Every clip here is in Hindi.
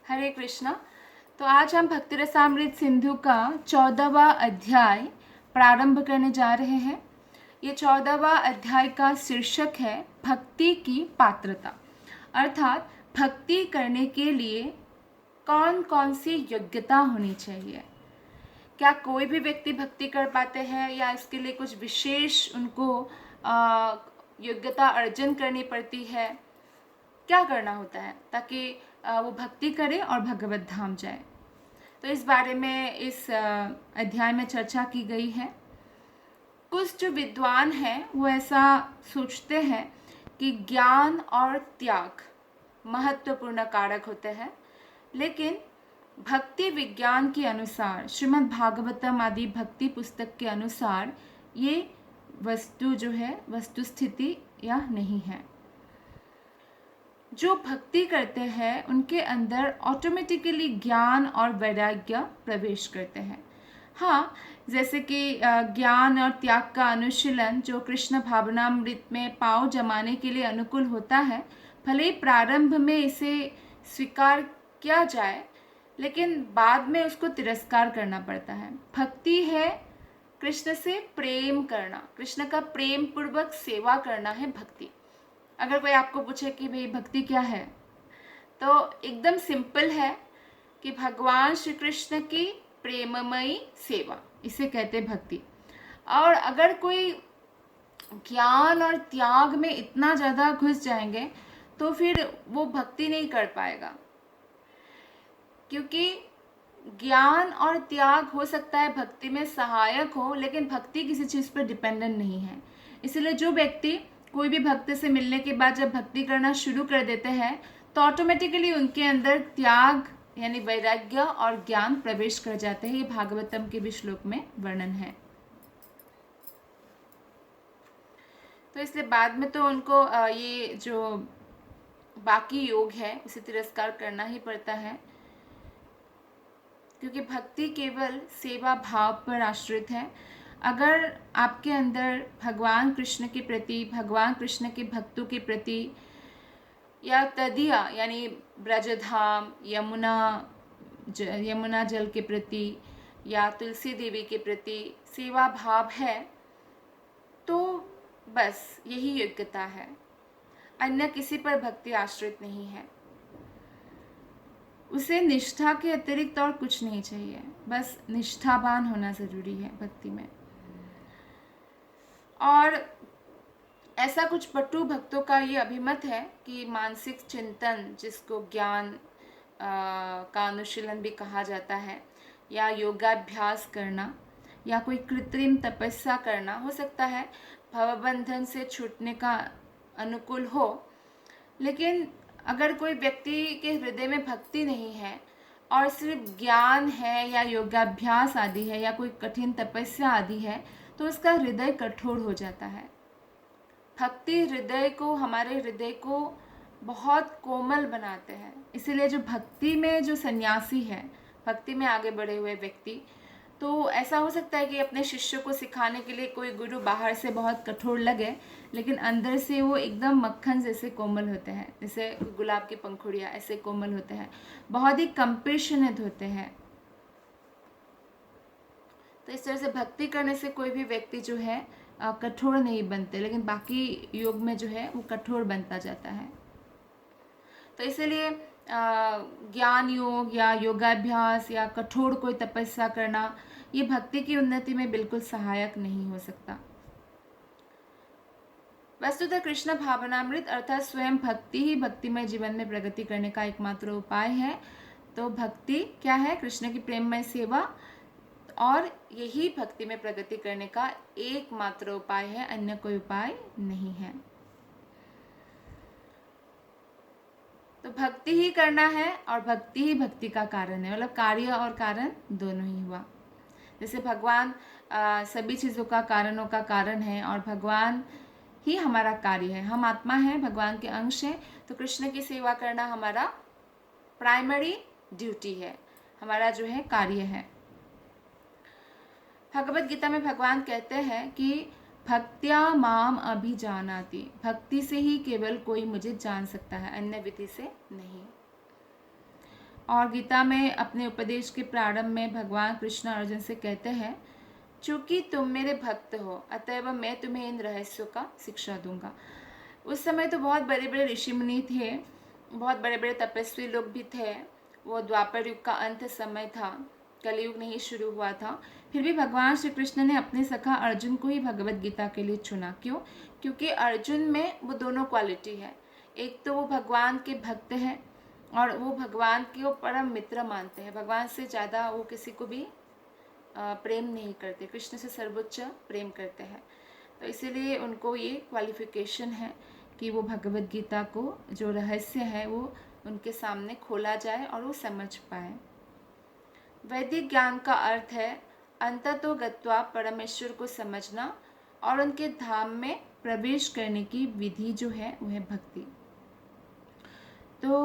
हरे कृष्णा। तो आज हम भक्ति रसामृत सिंधु का 14वां अध्याय प्रारंभ करने जा रहे हैं। ये 14वां अध्याय का शीर्षक है भक्ति की पात्रता, अर्थात भक्ति करने के लिए कौन कौन सी योग्यता होनी चाहिए। क्या कोई भी व्यक्ति भक्ति कर पाते हैं या इसके लिए कुछ विशेष उनको योग्यता अर्जन करनी पड़ती है? क्या करना होता है ताकि वो भक्ति करे और भगवत धाम जाए। तो इस बारे में इस अध्याय में चर्चा की गई है। कुछ जो विद्वान हैं वो ऐसा सोचते हैं कि ज्ञान और त्याग महत्वपूर्ण कारक होते हैं, लेकिन भक्ति विज्ञान के अनुसार, श्रीमद् भागवतम आदि भक्ति पुस्तक के अनुसार ये वस्तु जो है वस्तु स्थिति या नहीं है। जो भक्ति करते हैं उनके अंदर ऑटोमेटिकली ज्ञान और वैराग्य प्रवेश करते हैं। हाँ, जैसे कि ज्ञान और त्याग का अनुशीलन जो कृष्ण भावनामृत में पाँव जमाने के लिए अनुकूल होता है, भले ही प्रारंभ में इसे स्वीकार किया जाए, लेकिन बाद में उसको तिरस्कार करना पड़ता है। भक्ति है कृष्ण से प्रेम करना, कृष्ण का प्रेम पूर्वक सेवा करना है भक्ति। अगर कोई आपको पूछे कि भाई भक्ति क्या है, तो एकदम सिंपल है कि भगवान श्री कृष्ण की प्रेममयी सेवा, इसे कहते भक्ति। और अगर कोई ज्ञान और त्याग में इतना ज़्यादा घुस जाएंगे तो फिर वो भक्ति नहीं कर पाएगा, क्योंकि ज्ञान और त्याग हो सकता है भक्ति में सहायक हो, लेकिन भक्ति किसी चीज़ पर डिपेंडेंट नहीं है। इसलिए जो व्यक्ति कोई भी भक्त से मिलने के बाद जब भक्ति करना शुरू कर देते हैं तो ऑटोमेटिकली उनके अंदर त्याग यानी वैराग्य और ज्ञान प्रवेश कर जाते हैं। ये भागवतम के भी श्लोक में वर्णन है। तो इसलिए बाद में तो उनको ये जो बाकी योग है उसे तिरस्कार करना ही पड़ता है, क्योंकि भक्ति केवल सेवा भाव पर आश्रित है। अगर आपके अंदर भगवान कृष्ण के प्रति, भगवान कृष्ण के भक्तों के प्रति, या तदिया यानी ब्रजधाम, यमुना जल के प्रति या तुलसी देवी के प्रति सेवा भाव है, तो बस यही योग्यता है। अन्य किसी पर भक्ति आश्रित नहीं है। उसे निष्ठा के अतिरिक्त और कुछ नहीं चाहिए, बस निष्ठावान होना ज़रूरी है भक्ति में। और ऐसा कुछ पट्टू भक्तों का ये अभिमत है कि मानसिक चिंतन, जिसको ज्ञान का अनुशीलन भी कहा जाता है, या योगाभ्यास करना या कोई कृत्रिम तपस्या करना, हो सकता है भवबंधन से छूटने का अनुकूल हो। लेकिन अगर कोई व्यक्ति के हृदय में भक्ति नहीं है और सिर्फ ज्ञान है या योगाभ्यास आदि है या कोई कठिन तपस्या आदि है, तो उसका हृदय कठोर हो जाता है। भक्ति हृदय को, हमारे हृदय को बहुत कोमल बनाते हैं। इसीलिए जो भक्ति में जो सन्यासी है, भक्ति में आगे बढ़े हुए व्यक्ति, तो ऐसा हो सकता है कि अपने शिष्य को सिखाने के लिए कोई गुरु बाहर से बहुत कठोर लगे, लेकिन अंदर से वो एकदम मक्खन जैसे कोमल होते हैं, जैसे गुलाब की पंखुड़ियाँ ऐसे कोमल होते हैं, बहुत ही कंपेशनेट होते हैं। तो इस तरह से भक्ति करने से कोई भी व्यक्ति जो है कठोर नहीं बनते, लेकिन बाकी योग में जो है वो कठोर बनता जाता है। तो इसीलिए ज्ञान योग या योगाभ्यास या कठोर कोई तपस्या करना ये भक्ति की उन्नति में बिल्कुल सहायक नहीं हो सकता। वस्तुतः कृष्ण भावनामृत अर्थात स्वयं भक्ति ही भक्तिमय जीवन में प्रगति करने का एकमात्र उपाय है। तो भक्ति क्या है? कृष्ण की प्रेममय सेवा, और यही भक्ति में प्रगति करने का एकमात्र उपाय है, अन्य कोई उपाय नहीं है। तो भक्ति ही करना है और भक्ति ही भक्ति का कारण है, मतलब कार्य और कारण दोनों ही हुआ। जैसे भगवान सभी चीज़ों का, कारणों का कारण है, और भगवान ही हमारा कार्य है। हम आत्मा हैं, भगवान के अंश हैं, तो कृष्ण की सेवा करना हमारा प्राइमरी ड्यूटी है, हमारा जो है कार्य है। भगवत गीता में भगवान कहते हैं कि भक्त्या माम अभिजानाति, भक्ति से ही केवल कोई मुझे जान सकता है, अन्य विधि से नहीं। और गीता में अपने उपदेश के प्रारंभ में भगवान कृष्ण अर्जुन से कहते हैं, चूँकि तुम मेरे भक्त हो अतएव मैं तुम्हें इन रहस्यों का शिक्षा दूंगा। उस समय तो बहुत बड़े बड़े ऋषि मुनि थे, बहुत बड़े बड़े तपस्वी लोग भी थे। वो द्वापर युग का अंत समय था, कलयुग नहीं शुरू हुआ था। फिर भी भगवान श्री कृष्ण ने अपने सखा अर्जुन को ही भगवत गीता के लिए चुना। क्यों? क्योंकि अर्जुन में वो दोनों क्वालिटी है। एक तो वो भगवान के भक्त हैं और वो भगवान को परम मित्र मानते हैं। भगवान से ज़्यादा वो किसी को भी प्रेम नहीं करते, कृष्ण से सर्वोच्च प्रेम करते हैं। तो इसीलिए उनको ये क्वालिफिकेशन है कि वो भगवत गीता को जो रहस्य है वो उनके सामने खोला जाए और वो समझ पाए। वैदिक ज्ञान का अर्थ है अंततो गत्वा परमेश्वर को समझना और उनके धाम में प्रवेश करने की विधि जो है वो है भक्ति। तो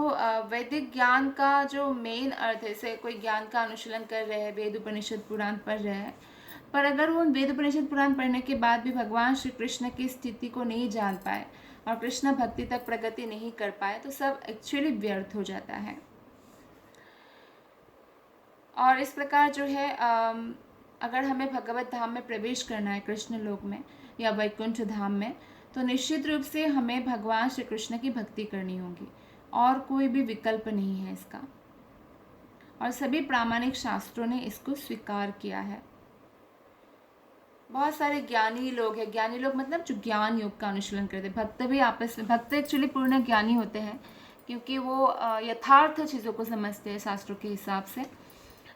वैदिक ज्ञान का जो मेन अर्थ है, जैसे कोई ज्ञान का अनुशीलन कर रहे हैं, वेद उपनिषद पुराण पढ़ रहे हैं, पर अगर वो वेद उपनिषद पुराण पढ़ने के बाद भी भगवान श्री कृष्ण की स्थिति को नहीं जान पाए और कृष्ण भक्ति तक प्रगति नहीं कर पाए तो सब एक्चुअली व्यर्थ हो जाता है। और इस प्रकार जो है अगर हमें भगवत धाम में प्रवेश करना है, कृष्ण लोक में या वैकुंठ धाम में, तो निश्चित रूप से हमें भगवान श्री कृष्ण की भक्ति करनी होगी और कोई भी विकल्प नहीं है इसका। और सभी प्रामाणिक शास्त्रों ने इसको स्वीकार किया है। बहुत सारे ज्ञानी लोग हैं, ज्ञानी लोग मतलब जो ज्ञान योग का अनुशीलन करते हैं। भक्त भी आपस में, भक्त एक्चुअली पूर्ण ज्ञानी होते हैं क्योंकि वो यथार्थ चीज़ों को समझते हैं शास्त्रों के हिसाब से।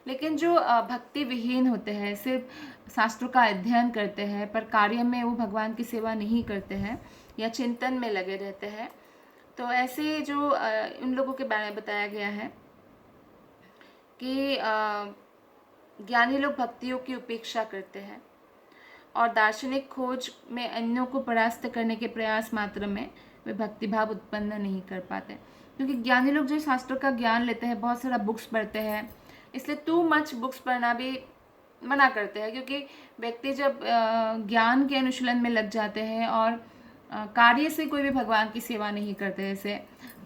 लेकिन जो भक्ति विहीन होते हैं, सिर्फ शास्त्रों का अध्ययन करते हैं पर कार्य में वो भगवान की सेवा नहीं करते हैं या चिंतन में लगे रहते हैं, तो ऐसे जो उन लोगों के बारे में बताया गया है कि ज्ञानी लोग भक्तियों की उपेक्षा करते हैं और दार्शनिक खोज में अन्यों को परास्त करने के प्रयास मात्र में वे भक्तिभाव उत्पन्न नहीं कर पाते। क्योंकि ज्ञानी लोग जो शास्त्रों का ज्ञान लेते हैं, बहुत सारा बुक्स पढ़ते हैं, इसलिए टू मच बुक्स पढ़ना भी मना करते हैं। क्योंकि व्यक्ति जब ज्ञान के अनुशीलन में लग जाते हैं और कार्य से कोई भी भगवान की सेवा नहीं करते, जैसे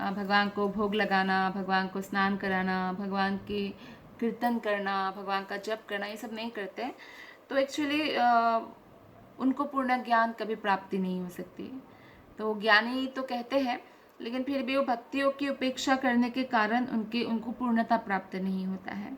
भगवान को भोग लगाना, भगवान को स्नान कराना, भगवान की कीर्तन करना, भगवान का जप करना, ये सब नहीं करते, तो एक्चुअली उनको पूर्ण ज्ञान कभी प्राप्ति नहीं हो सकती। तो ज्ञानी तो कहते हैं, लेकिन फिर भी वो भक्तियों की उपेक्षा करने के कारण उनको पूर्णता प्राप्त नहीं होता है।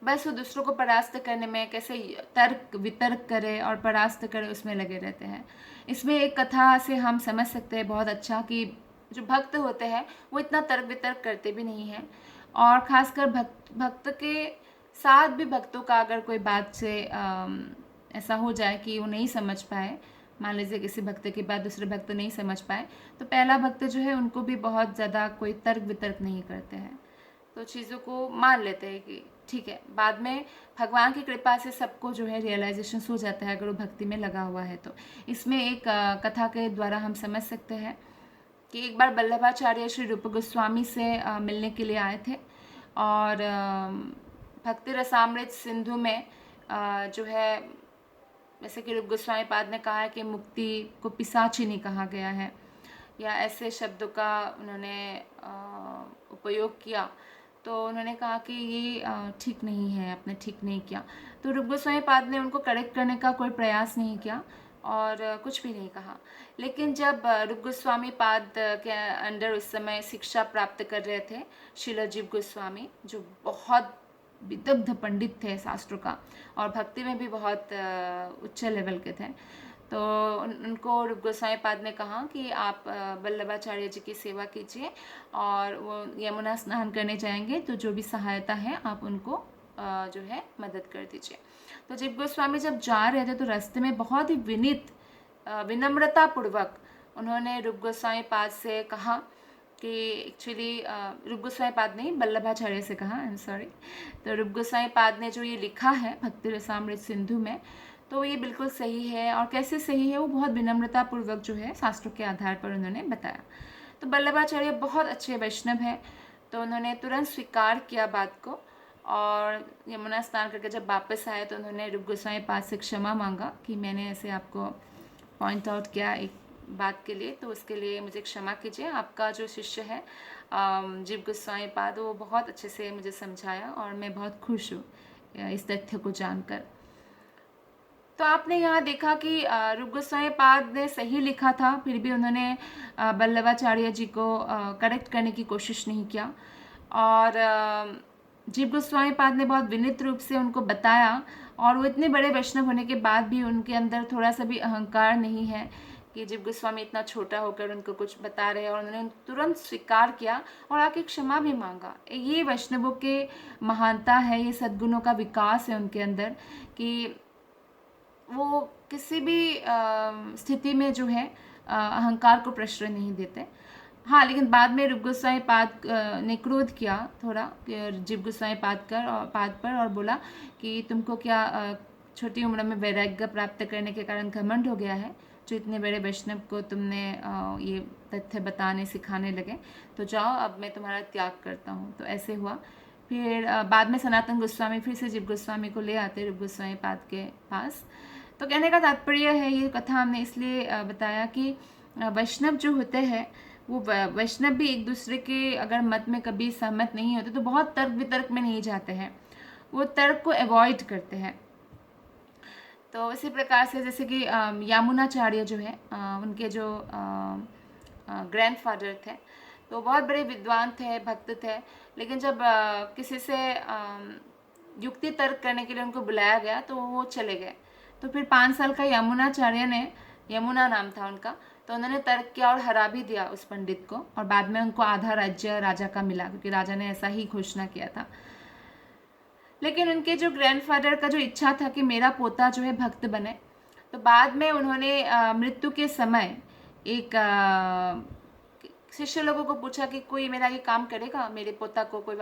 बस वो दूसरों को परास्त करने में कैसे तर्क वितर्क करे और परास्त करे, उसमें लगे रहते हैं। इसमें एक कथा से हम समझ सकते हैं बहुत अच्छा कि जो भक्त होते हैं वो इतना तर्क वितर्क करते भी नहीं हैं। और ख़ासकर भक्त के साथ भी भक्तों का अगर कोई बात से ऐसा हो जाए कि वो नहीं समझ पाए, मान लीजिए किसी भक्त की बात दूसरे भक्त नहीं समझ पाए, तो पहला भक्त जो है उनको भी बहुत ज़्यादा कोई तर्क वितर्क नहीं करते हैं, तो चीज़ों को मान लेते हैं कि ठीक है। बाद में भगवान की कृपा से सबको जो है रियलाइजेशन हो जाता है अगर वो भक्ति में लगा हुआ है। तो इसमें एक कथा के द्वारा हम समझ सकते हैं कि एक बार वल्लभाचार्य श्री रूप गोस्वामी से मिलने के लिए आए थे और भक्ति रसामृत सिंधु में जो है, जैसे कि रूप गोस्वामी पाद ने कहा है कि मुक्ति को पिशाचिनी कहा गया है, या ऐसे शब्दों का उन्होंने उपयोग किया, तो उन्होंने कहा कि ये ठीक नहीं है, आपने ठीक नहीं किया। तो रूप गोस्वामी पाद ने उनको करेक्ट करने का कोई प्रयास नहीं किया और कुछ भी नहीं कहा। लेकिन जब रूप गोस्वामी पाद के अंडर उस समय शिक्षा प्राप्त कर रहे थे शीलजीव गोस्वामी, जो बहुत विदग्ध पंडित थे शास्त्रों का और भक्ति में भी बहुत उच्च लेवल के थे, तो उनको रूप गोस्वामी पाद ने कहा कि आप वल्लभाचार्य जी की सेवा कीजिए और वो यमुना स्नान करने जाएंगे तो जो भी सहायता है आप उनको जो है मदद कर दीजिए। तो जीव गोस्वामी जब जा रहे थे तो रास्ते में बहुत ही विनम्रता पूर्वक उन्होंने रूप गोस्वामी पाद से कहा कि एक्चुअली रूप गोस्वामी पाद ने वल्लभाचार्य से कहा, आई एम सॉरी। तो रूप गोस्वामी पाद ने जो ये लिखा है भक्ति रसामृत सिंधु में, तो ये बिल्कुल सही है। और कैसे सही है, वो बहुत विनम्रता पूर्वक जो है शास्त्रों के आधार पर उन्होंने बताया। तो वल्लभाचार्य बहुत अच्छे वैष्णव हैं, तो उन्होंने तुरंत स्वीकार किया बात को और यमुना स्नान करके जब वापस आए तो उन्होंने रूप गोस्वामी पाद से क्षमा मांगा कि मैंने ऐसे आपको पॉइंट आउट किया, एक बात के लिए, तो उसके लिए मुझे क्षमा कीजिए। आपका जो शिष्य है जीव गोस्वामी पाद, वो बहुत अच्छे से मुझे समझाया और मैं बहुत खुश हूँ इस तथ्य को जानकर। तो आपने यहाँ देखा कि रूप गोस्वामी पाद ने सही लिखा था, फिर भी उन्होंने वल्लभाचार्य जी को करेक्ट करने की कोशिश नहीं किया। और जीव गोस्वामी पाद ने बहुत विनित रूप से उनको बताया, और वो इतने बड़े वैष्णव होने के बाद भी उनके अंदर थोड़ा सा भी अहंकार नहीं है कि जीव गोस्वामी इतना छोटा होकर उनको कुछ बता रहे हैं, और उन्होंने तुरंत स्वीकार किया और आके क्षमा भी मांगा। ये वैष्णवों के महानता है, ये सद्गुणों का विकास है उनके अंदर, कि वो किसी भी स्थिति में जो है अहंकार को प्रश्रय नहीं देते। हाँ, लेकिन बाद में रूप गोस्वामी पाद ने क्रोध किया थोड़ा जीव गोस्वामी पाद पर और बोला कि तुमको क्या छोटी उम्र में वैराग्य प्राप्त करने के कारण घमंड हो गया है, जो इतने बड़े वैष्णव को तुमने ये तथ्य बताने सिखाने लगे, तो जाओ अब मैं तुम्हारा त्याग करता हूँ। तो ऐसे हुआ। फिर बाद में सनातन गोस्वामी फिर से जीव गोस्वामी को ले आते रूप गोस्वामी पाद के पास। तो कहने का तात्पर्य है, ये कथा हमने इसलिए बताया कि वैष्णव जो होते हैं, वो वैष्णव भी एक दूसरे के अगर मत में कभी सहमत नहीं होते तो बहुत तर्क वितर्क में नहीं जाते हैं, वो तर्क को अवॉइड करते हैं। तो इसी प्रकार से जैसे कि यामुनाचार्य जो है, उनके जो ग्रैंडफादर थे, तो बहुत बड़े विद्वान थे, भक्त थे, लेकिन जब किसी से युक्ति तर्क करने के लिए उनको बुलाया गया तो वो चले गए। तो फिर 5 साल का यमुनाचार्य ने, यमुना नाम था उनका, तो उन्होंने तर्क किया और हरा भी दिया उस पंडित को, और बाद में उनको आधा राज्य राजा का मिला, क्योंकि राजा ने ऐसा ही घोषणा किया था। लेकिन उनके जो ग्रैंडफादर का जो इच्छा था कि मेरा पोता जो है भक्त बने, तो बाद में उन्होंने मृत्यु के समय एक शिष्य लोगों को पूछा कि कोई मेरा ये काम करेगा, मेरे पोता को कोई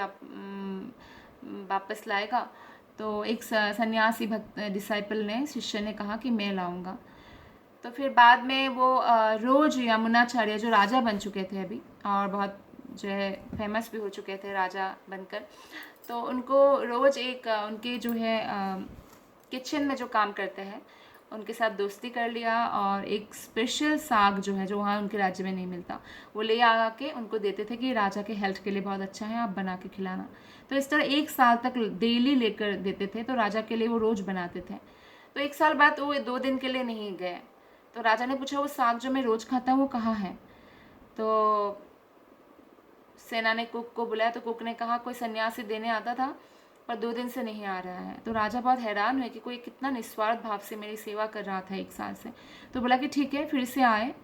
वापस लाएगा। तो एक सन्यासी भक्त डिसाइपल ने, शिष्य ने कहा कि मैं लाऊंगा। तो फिर बाद में वो रोज यमुनाचार्य जो राजा बन चुके थे अभी, और बहुत जो है फेमस भी हो चुके थे राजा बनकर, तो उनको रोज एक उनके जो है किचन में जो काम करते हैं उनके साथ दोस्ती कर लिया, और एक स्पेशल साग जो है, जो वहाँ उनके राज्य में नहीं मिलता, वो ले आके उनको देते थे कि राजा के हेल्थ के लिए बहुत अच्छा है, आप बना के खिलाना। तो इस तरह 1 साल तक डेली लेकर देते थे, तो राजा के लिए वो रोज़ बनाते थे। तो 1 साल बाद वो 2 दिन के लिए नहीं गए, तो राजा ने पूछा वो साग जो मैं रोज़ खाता हूँ वो कहाँ है। तो सेना ने कुक को बुलाया, तो कुक ने कहा कोई सन्यासी देने आता था पर 2 दिन से नहीं आ रहा है। तो राजा बहुत हैरान हुए कि कोई कितना निस्वार्थ भाव से मेरी सेवा कर रहा था 1 साल से। तो बोला कि ठीक है, फिर से आए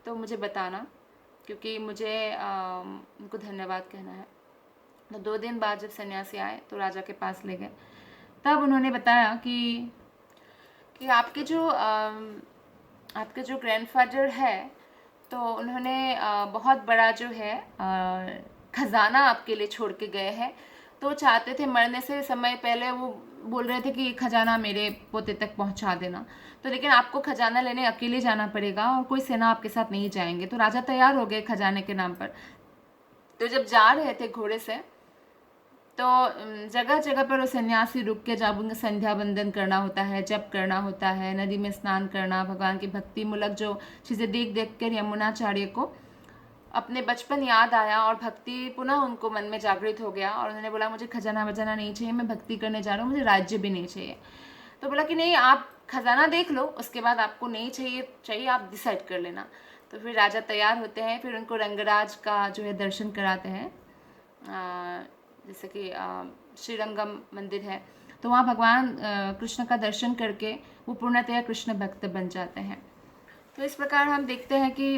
तो मुझे बताना, क्योंकि मुझे उनको धन्यवाद कहना है। तो 2 दिन बाद जब सन्यासी आए तो राजा के पास ले गए, तब उन्होंने बताया कि आपके जो ग्रैंडफादर है, तो उन्होंने बहुत बड़ा जो है खजाना आपके लिए छोड़ के गए हैं। तो चाहते थे मरने से समय पहले, वो बोल रहे थे कि ये खजाना मेरे पोते तक पहुंचा देना, तो लेकिन आपको खजाना लेने अकेले जाना पड़ेगा और कोई सेना आपके साथ नहीं जाएंगे। तो राजा तैयार हो गए खजाने के नाम पर। तो जब जा रहे थे घोड़े से, तो जगह जगह पर वो सन्यासी रुक के, जब उनका संध्या बंदन करना होता है, जप करना होता है, नदी में स्नान करना, भगवान की भक्ति मूलक जो चीज़ें देख देख कर यमुनाचार्य को अपने बचपन याद आया और भक्ति पुनः उनको मन में जागृत हो गया, और उन्होंने बोला मुझे खजाना वजाना नहीं चाहिए, मैं भक्ति करने जा रहा हूँ, मुझे राज्य भी नहीं चाहिए। तो बोला कि नहीं, आप खजाना देख लो, उसके बाद आपको नहीं चाहिए आप डिसाइड कर लेना। तो फिर राजा तैयार होते हैं, फिर उनको रंगराज का जो है दर्शन कराते हैं, जैसे कि श्रीरंगम मंदिर है, तो वहाँ भगवान कृष्ण का दर्शन करके वो पूर्णतया कृष्ण भक्त बन जाते हैं। तो इस प्रकार हम देखते हैं कि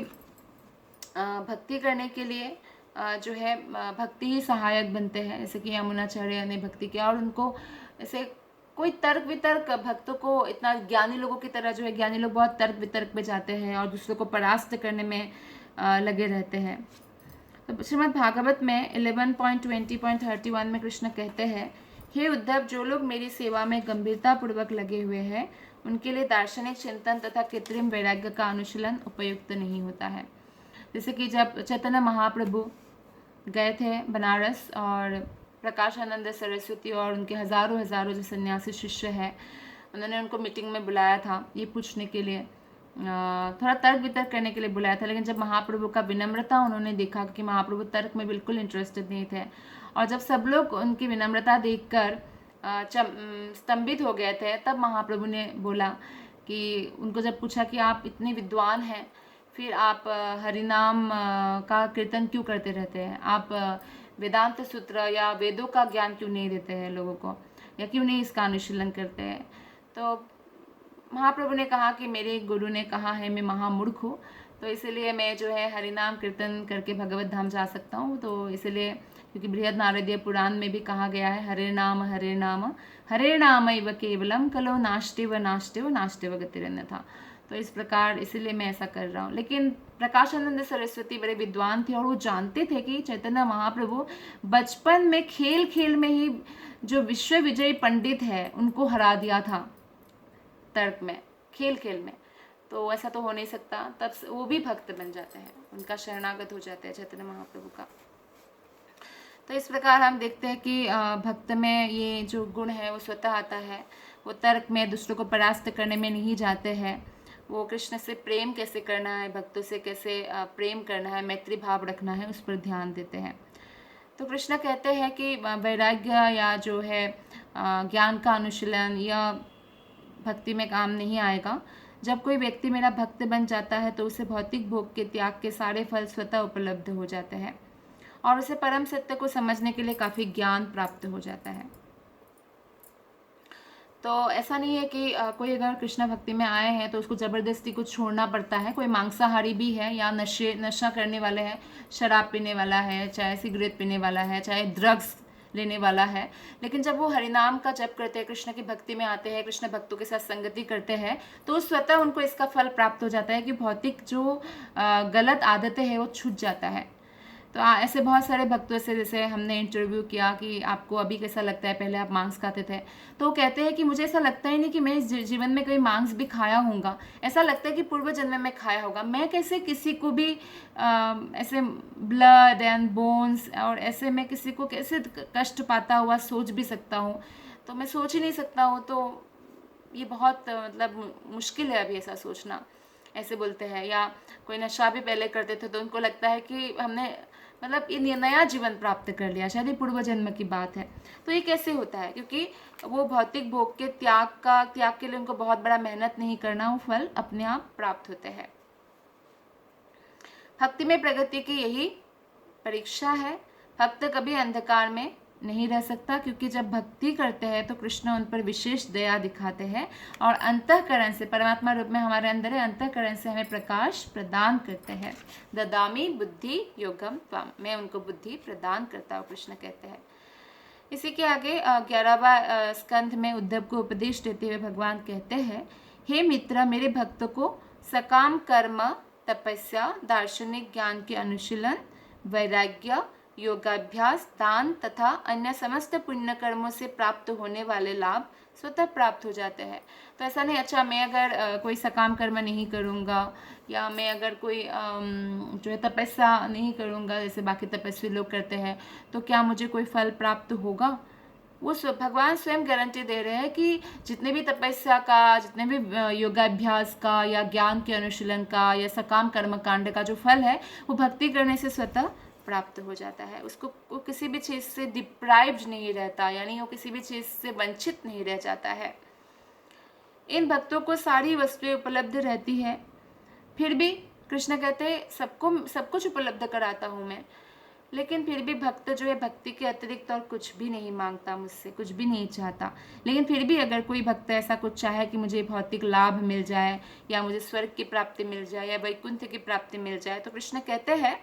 भक्ति करने के लिए जो है भक्ति ही सहायक बनते हैं। जैसे कि यमुनाचार्य ने भक्ति किया, और उनको ऐसे कोई तर्क वितर्क, भक्तों को इतना ज्ञानी लोगों की तरह जो है, ज्ञानी लोग बहुत तर्क वितर्क में जाते हैं और दूसरों को परास्त करने में लगे रहते हैं। तो श्रीमद् भागवत में 11.20.31 में कृष्ण कहते हैं, हे उद्धव, जो लोग मेरी सेवा में गंभीरता पूर्वक लगे हुए हैं उनके लिए दार्शनिक चिंतन तथा कृत्रिम वैराग्य का अनुशीलन उपयुक्त नहीं होता है। जैसे कि जब चैतन्य महाप्रभु गए थे बनारस, और प्रकाशानंद सरस्वती और उनके हज़ारों जो सन्यासी शिष्य हैं, उन्होंने उनको मीटिंग में बुलाया था ये पूछने के लिए थोड़ा तर्क वितर्क करने के लिए बुलाया था, लेकिन जब महाप्रभु का विनम्रता उन्होंने देखा कि महाप्रभु तर्क में बिल्कुल इंटरेस्टेड नहीं थे, और जब सब लोग उनकी विनम्रता देखकर स्तंभित हो गए थे, तब महाप्रभु ने बोला कि उनको जब पूछा कि आप इतने विद्वान हैं, फिर आप हरिनाम का कीर्तन क्यों करते रहते हैं, आप वेदांत सूत्र या वेदों का ज्ञान क्यों नहीं देते हैं लोगों को, या क्यों नहीं इसका अनुशीलन करते हैं। तो महाप्रभु ने कहा कि मेरे गुरु ने कहा है मैं महामूर्ख हूँ, तो इसलिए मैं जो है हरिनाम कीर्तन करके भगवत धाम जा सकता हूँ। तो इसलिए क्योंकि बृहद नारदीय पुराण में भी कहा गया है हरे नाम हरे नाम एव केवलम कलो नास्तिव नास्तिव नास्तिव गतिरन्य था। तो इस प्रकार इसलिए मैं ऐसा कर रहा हूँ। लेकिन प्रकाशानंद सरस्वती बड़े विद्वान थे और वो जानते थे कि चैतन्य महाप्रभु बचपन में खेल खेल में ही जो विश्व विजयी पंडित है उनको हरा दिया था तर्क में, खेल खेल में। तो ऐसा तो हो नहीं सकता, तब वो भी भक्त बन जाते हैं, उनका शरणागत हो जाते हैं चैतन्य महाप्रभु का। तो इस प्रकार हम देखते हैं कि भक्त में ये जो गुण है वो स्वतः आता है। वो तर्क में दूसरों को परास्त करने में नहीं जाते हैं। वो कृष्ण से प्रेम कैसे करना है, भक्तों से कैसे प्रेम करना है, मैत्री भाव रखना है, उस पर ध्यान देते हैं। तो कृष्ण कहते हैं कि वैराग्य या जो है ज्ञान का अनुशीलन या भक्ति में काम नहीं आएगा। जब कोई व्यक्ति मेरा भक्त बन जाता है तो उसे भौतिक भोग के त्याग के सारे फल स्वतः उपलब्ध हो जाते हैं और उसे परम सत्य को समझने के लिए काफ़ी ज्ञान प्राप्त हो जाता है। तो ऐसा नहीं है कि कोई अगर कृष्ण भक्ति में आए हैं तो उसको ज़बरदस्ती कुछ छोड़ना पड़ता है। कोई मांसाहारी भी है या नशा करने वाले हैं, शराब पीने वाला है, चाहे सिगरेट पीने वाला है, चाहे ड्रग्स लेने वाला है, लेकिन जब वो हरिनाम का जप करते हैं, कृष्ण की भक्ति में आते हैं, कृष्ण भक्तों के साथ संगति करते हैं, तो स्वतः उनको इसका फल प्राप्त हो जाता है कि भौतिक जो गलत आदतें हैं वो छूट जाता है। तो ऐसे बहुत सारे भक्तों से जैसे हमने इंटरव्यू किया कि आपको अभी कैसा लगता है, पहले आप मांस खाते थे, तो वो कहते हैं कि मुझे ऐसा लगता ही नहीं कि मैं इस जीवन में कभी मांस भी खाया होगा, ऐसा लगता है कि पूर्व जन्म में खाया होगा। मैं कैसे किसी को भी ऐसे ब्लड एंड बोन्स और ऐसे मैं किसी को कैसे कष्ट पाता हुआ सोच भी सकता हूँ, तो मैं सोच ही नहीं सकता हूँ। तो ये बहुत मतलब मुश्किल है अभी ऐसा सोचना, ऐसे बोलते हैं। या कोई नशा भी पहले करते थे तो उनको लगता है कि हमने मतलब ये नया जीवन प्राप्त कर लिया, शायद ये पूर्व जन्म की बात है। तो ये कैसे होता है? क्योंकि वो भौतिक भोग के त्याग के लिए उनको बहुत बड़ा मेहनत नहीं करना, वो फल अपने आप प्राप्त होते हैं। भक्ति में प्रगति की यही परीक्षा है। भक्त कभी अंधकार में नहीं रह सकता, क्योंकि जब भक्ति करते हैं तो कृष्ण उन पर विशेष दया दिखाते हैं और अंतःकरण से, परमात्मा रूप में हमारे अंदर है, अंतःकरण से हमें प्रकाश प्रदान करते हैं। ददामी बुद्धि योगम त्वम, मैं उनको बुद्धि प्रदान करता हूँ, कृष्ण कहते हैं। इसी के आगे 11वां स्कंध में उद्धव को उपदेश देते हुए भगवान कहते हैं, हे मित्र, मेरे भक्तों को सकाम कर्म, तपस्या, दार्शनिक ज्ञान के अनुशीलन, वैराग्य, योगाभ्यास, दान तथा अन्य समस्त पुण्य कर्मों से प्राप्त होने वाले लाभ स्वतः प्राप्त हो जाते हैं। तो ऐसा नहीं, अच्छा मैं अगर कोई सकाम कर्म नहीं करूँगा या मैं अगर कोई जो है तपस्या नहीं करूँगा जैसे बाकी तपस्वी लोग करते हैं, तो क्या मुझे कोई फल प्राप्त होगा? वो भगवान स्वयं गारंटी दे रहे हैं कि जितने भी तपस्या का, जितने भी योगाभ्यास का या ज्ञान के अनुशीलन का या सकाम कर्म कांड का जो फल है वो भक्ति करने से स्वतः प्राप्त हो जाता है। उसको वो किसी भी चीज़ से डिप्राइव्ड नहीं रहता, यानी वो किसी भी चीज़ से वंचित नहीं रह जाता है। इन भक्तों को सारी वस्तुएं उपलब्ध रहती है, फिर भी कृष्ण कहते हैं सबको सब कुछ उपलब्ध कराता हूँ मैं, लेकिन फिर भी भक्त जो है भक्ति के अतिरिक्त और कुछ भी नहीं मांगता मुझसे, कुछ भी नहीं चाहता। लेकिन फिर भी अगर कोई भक्त ऐसा कुछ चाहे कि मुझे भौतिक लाभ मिल जाए या मुझे स्वर्ग की प्राप्ति मिल जाए या वैकुंठ की प्राप्ति मिल जाए, तो कृष्ण कहते हैं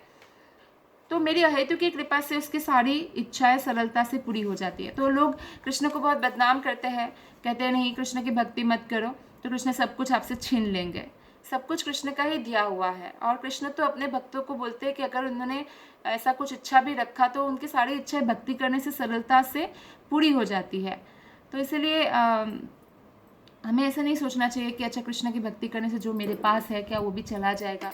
तो मेरी अहेतु की कृपा से उसकी सारी इच्छाएं सरलता से पूरी हो जाती है। तो लोग कृष्ण को बहुत बदनाम करते हैं, कहते हैं नहीं कृष्ण की भक्ति मत करो तो कृष्ण सब कुछ आपसे छीन लेंगे। सब कुछ कृष्ण का ही दिया हुआ है, और कृष्ण तो अपने भक्तों को बोलते हैं कि अगर उन्होंने ऐसा कुछ इच्छा भी रखा तो उनकी सारी इच्छाएं भक्ति करने से सरलता से पूरी हो जाती है। तो इसलिए हमें ऐसा नहीं सोचना चाहिए कि अच्छा कृष्ण की भक्ति करने से जो मेरे पास है क्या वो भी चला जाएगा,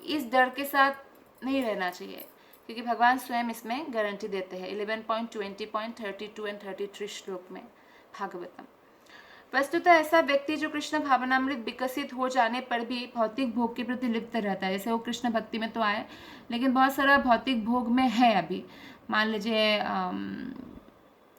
इस डर के साथ नहीं रहना चाहिए, क्योंकि भगवान स्वयं इसमें गारंटी देते हैं 11.20.32 एंड 33 श्लोक में भागवतम। वस्तुतः ऐसा व्यक्ति जो कृष्ण भावनामृत विकसित हो जाने पर भी भौतिक भोग के प्रति लिप्त रहता है, जैसे वो कृष्ण भक्ति में तो आए लेकिन बहुत सारा भौतिक भोग में है अभी। मान लीजिए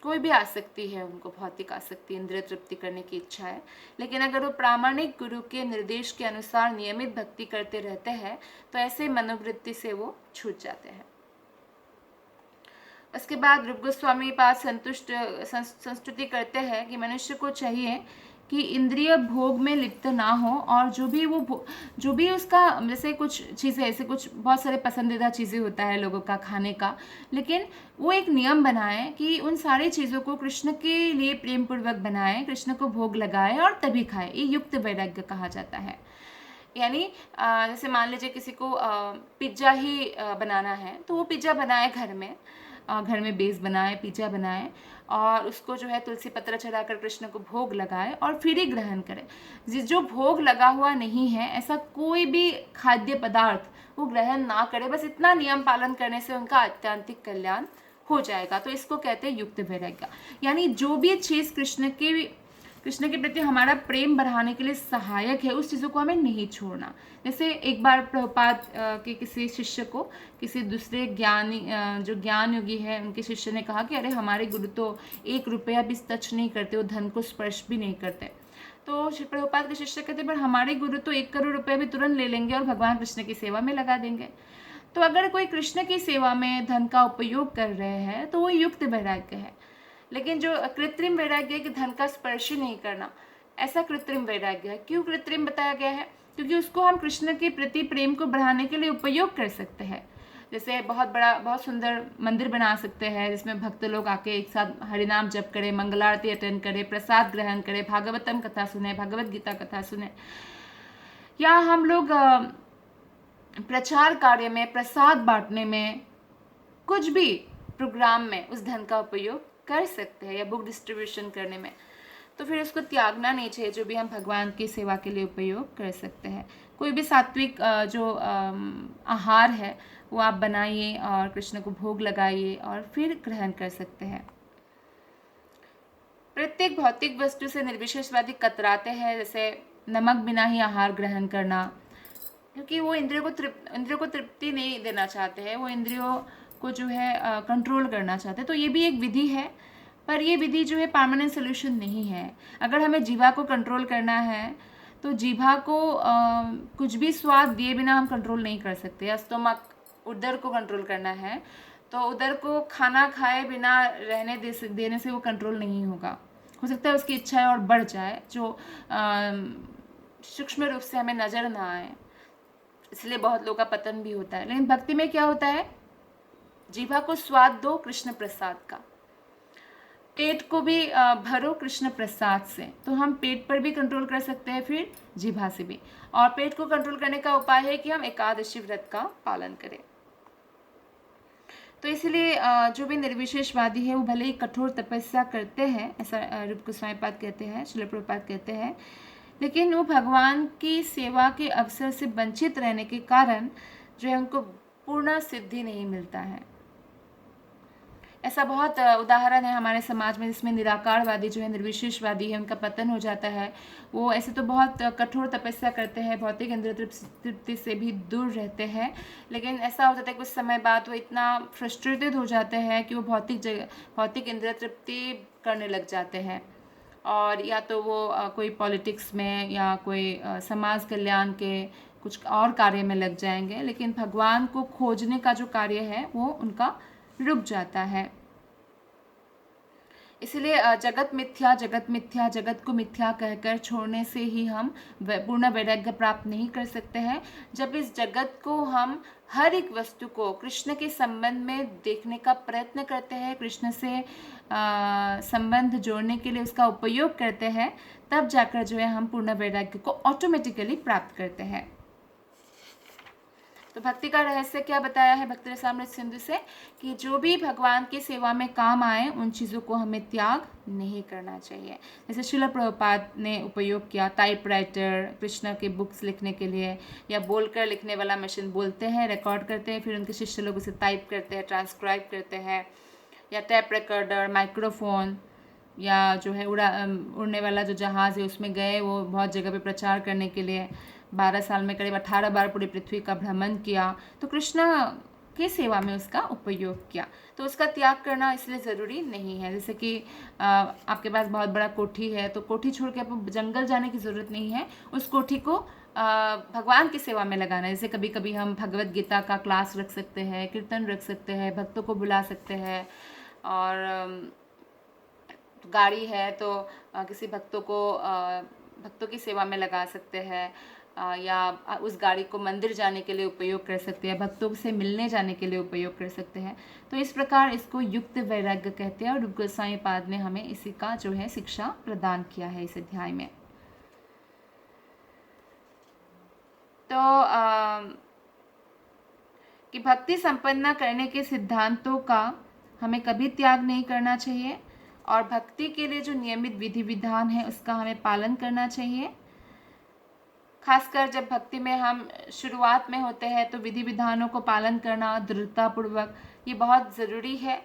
कोई भी आसक्ति है, उनको भौतिक आसक्ति, इंद्रिय तृप्ति करने की इच्छा है, लेकिन अगर वो प्रामाणिक गुरु के निर्देश के अनुसार नियमित भक्ति करते रहते हैं तो ऐसे मनोवृत्ति से वो छूट जाते हैं। उसके बाद रूप गोस्वामी पाद संस्तुति करते हैं कि मनुष्य को चाहिए कि इंद्रिय भोग में लिप्त ना हो, और जो भी उसका, जैसे कुछ चीज़ें ऐसे कुछ बहुत सारे पसंदीदा चीज़ें होता है लोगों का खाने का, लेकिन वो एक नियम बनाए कि उन सारी चीज़ों को कृष्ण के लिए प्रेम पूर्वक बनाए, कृष्ण को भोग लगाए और तभी खाए। ये युक्त वैराग्य कहा जाता है। यानी जैसे मान लीजिए किसी को पिज्ज़ा ही बनाना है तो वो पिज्ज़ा बनाए घर में बेस बनाए, पिज्ज़ा बनाए और उसको जो है तुलसी पत्र चढ़ाकर कृष्ण को भोग लगाए और फिर ही ग्रहण करे। जो भोग लगा हुआ नहीं है ऐसा कोई भी खाद्य पदार्थ वो ग्रहण ना करे, बस इतना नियम पालन करने से उनका आत्यंतिक कल्याण हो जाएगा। तो इसको कहते हैं युक्त वैराग्य। यानी जो भी चीज़ कृष्ण के प्रति हमारा प्रेम बढ़ाने के लिए सहायक है उस चीज़ों को हमें नहीं छोड़ना। जैसे एक बार प्रभुपाद के किसी शिष्य को किसी दूसरे जो ज्ञान योगी है उनके शिष्य ने कहा कि अरे हमारे गुरु तो 1 रुपया भी टच नहीं करते, वो धन को स्पर्श भी नहीं करते। तो प्रभुपाद के शिष्य कहते पर हमारे गुरु तो 1 करोड़ रुपया भी तुरंत ले लेंगे और भगवान कृष्ण की सेवा में लगा देंगे। तो अगर कोई कृष्ण की सेवा में धन का उपयोग कर रहे हैं तो वो युक्त वैराग्य है। लेकिन जो कृत्रिम वैराग्य है कि धन का स्पर्श ही नहीं करना, ऐसा कृत्रिम वैराग्य है। क्यों कृत्रिम बताया गया है? क्योंकि उसको हम कृष्ण के प्रति प्रेम को बढ़ाने के लिए उपयोग कर सकते हैं। जैसे बहुत सुंदर मंदिर बना सकते हैं जिसमें भक्त लोग आके एक साथ हरिनाम जप करें, मंगलारती अटेंड करें, प्रसाद ग्रहण करें, भागवतम कथा सुने, भगवत गीता कथा सुने, या हम लोग प्रचार कार्य में, प्रसाद बांटने में, कुछ भी प्रोग्राम में उस धन का उपयोग कर सकते हैं, या बुक डिस्ट्रीब्यूशन करने में। तो फिर उसको त्यागना नहीं चाहिए जो भी हम भगवान की सेवा के लिए उपयोग कर सकते हैं। कोई भी सात्विक जो आहार है वो आप बनाइए और कृष्ण को भोग लगाइए और फिर ग्रहण कर सकते हैं। प्रत्येक भौतिक वस्तु से निर्विशेषवादी कतराते हैं, जैसे नमक बिना ही आहार ग्रहण करना, क्योंकि वो इंद्रियों को तृप्ति नहीं देना चाहते हैं, वो इंद्रियों को जो है कंट्रोल करना चाहते हैं। तो ये भी एक विधि है, पर ये विधि जो है परमानेंट सोल्यूशन नहीं है। अगर हमें जीवा को कंट्रोल करना है तो जीभा को कुछ भी स्वाद दिए बिना हम कंट्रोल नहीं कर सकते। स्टोमक, उदर को कंट्रोल करना है तो उदर को खाना खाए बिना रहने देने से वो कंट्रोल नहीं होगा। हो सकता है उसकी इच्छाएं और बढ़ जाए जो सूक्ष्म रूप से हमें नज़र ना आए, इसलिए बहुत लोगों का पतन भी होता है। लेकिन भक्ति में क्या होता है? जीभा को स्वाद दो कृष्ण प्रसाद का, पेट को भी भरो कृष्ण प्रसाद से। तो हम पेट पर भी कंट्रोल कर सकते हैं, फिर जीभा से भी। और पेट को कंट्रोल करने का उपाय है कि हम एकादशी व्रत का पालन करें। तो इसलिए जो भी निर्विशेषवादी है वो भले ही कठोर तपस्या करते हैं, ऐसा रूप गोस्वामी पाद कहते हैं, श्रील प्रभुपाद कहते हैं, लेकिन वो भगवान की सेवा के अवसर से वंचित रहने के कारण जो है उनको पूर्ण सिद्धि नहीं मिलता है। ऐसा बहुत उदाहरण है हमारे समाज में जिसमें निराकारवादी जो है, निर्विशेषवादी है, उनका पतन हो जाता है। वो ऐसे तो बहुत कठोर तपस्या करते हैं, भौतिक इंद्रिय तृप्ति से भी दूर रहते हैं, लेकिन ऐसा हो जाता है कुछ समय बाद वो इतना फ्रस्ट्रेटेड हो जाते हैं कि वो भौतिक इंद्रिय तृप्ति करने लग जाते हैं, और या तो वो कोई पॉलिटिक्स में या कोई समाज कल्याण के कुछ और कार्य में लग जाएंगे, लेकिन भगवान को खोजने का जो कार्य है वो उनका रुक जाता है। इसलिए जगत मिथ्या, जगत को मिथ्या कहकर छोड़ने से ही हम पूर्ण वैराग्य प्राप्त नहीं कर सकते हैं। जब इस जगत को हम हर एक वस्तु को कृष्ण के संबंध में देखने का प्रयत्न करते हैं, कृष्ण से संबंध जोड़ने के लिए उसका उपयोग करते हैं, तब जाकर जो है हम पूर्ण वैराग्य को ऑटोमेटिकली प्राप्त करते हैं। तो भक्ति का रहस्य क्या बताया है भक्ति रसामृत सिंधु से, कि जो भी भगवान की सेवा में काम आए उन चीज़ों को हमें त्याग नहीं करना चाहिए। जैसे श्रील प्रभुपाद ने उपयोग किया टाइपराइटर कृष्ण के बुक्स लिखने के लिए, या बोलकर लिखने वाला मशीन, बोलते हैं, रिकॉर्ड करते हैं, फिर उनके शिष्य लोग उसे टाइप करते हैं, ट्रांसक्राइब करते हैं, या टैप रिकॉर्डर, माइक्रोफोन, या जो है उड़ने वाला जो जहाज़ है उसमें गए, वो बहुत जगह पे प्रचार करने के लिए 12 साल में करीब 18 बार पूरी पृथ्वी का भ्रमण किया। तो कृष्ण की सेवा में उसका उपयोग किया। तो उसका त्याग करना इसलिए ज़रूरी नहीं है। जैसे कि आपके पास बहुत बड़ा कोठी है, तो कोठी छोड़ के आपको जंगल जाने की ज़रूरत नहीं है, उस कोठी को भगवान की सेवा में लगाना है। जैसे कभी कभी हम भगवत गीता का क्लास रख सकते हैं, कीर्तन रख सकते हैं, भक्तों को बुला सकते हैं, और गाड़ी है तो किसी भक्तों की सेवा में लगा सकते हैं, या उस गाड़ी को मंदिर जाने के लिए उपयोग कर सकते हैं, भक्तों से मिलने जाने के लिए उपयोग कर सकते हैं। तो इस प्रकार इसको युक्त वैराग्य कहते हैं, और रूप गोस्वामी पाद ने हमें इसी का जो है शिक्षा प्रदान किया है इस अध्याय में। तो कि भक्ति संपन्न करने के सिद्धांतों का हमें कभी त्याग नहीं करना चाहिए, और भक्ति के लिए जो नियमित विधि विधान है उसका हमें पालन करना चाहिए। खासकर जब भक्ति में हम शुरुआत में होते हैं तो विधि विधानों को पालन करना दृढ़तापूर्वक, ये बहुत ज़रूरी है।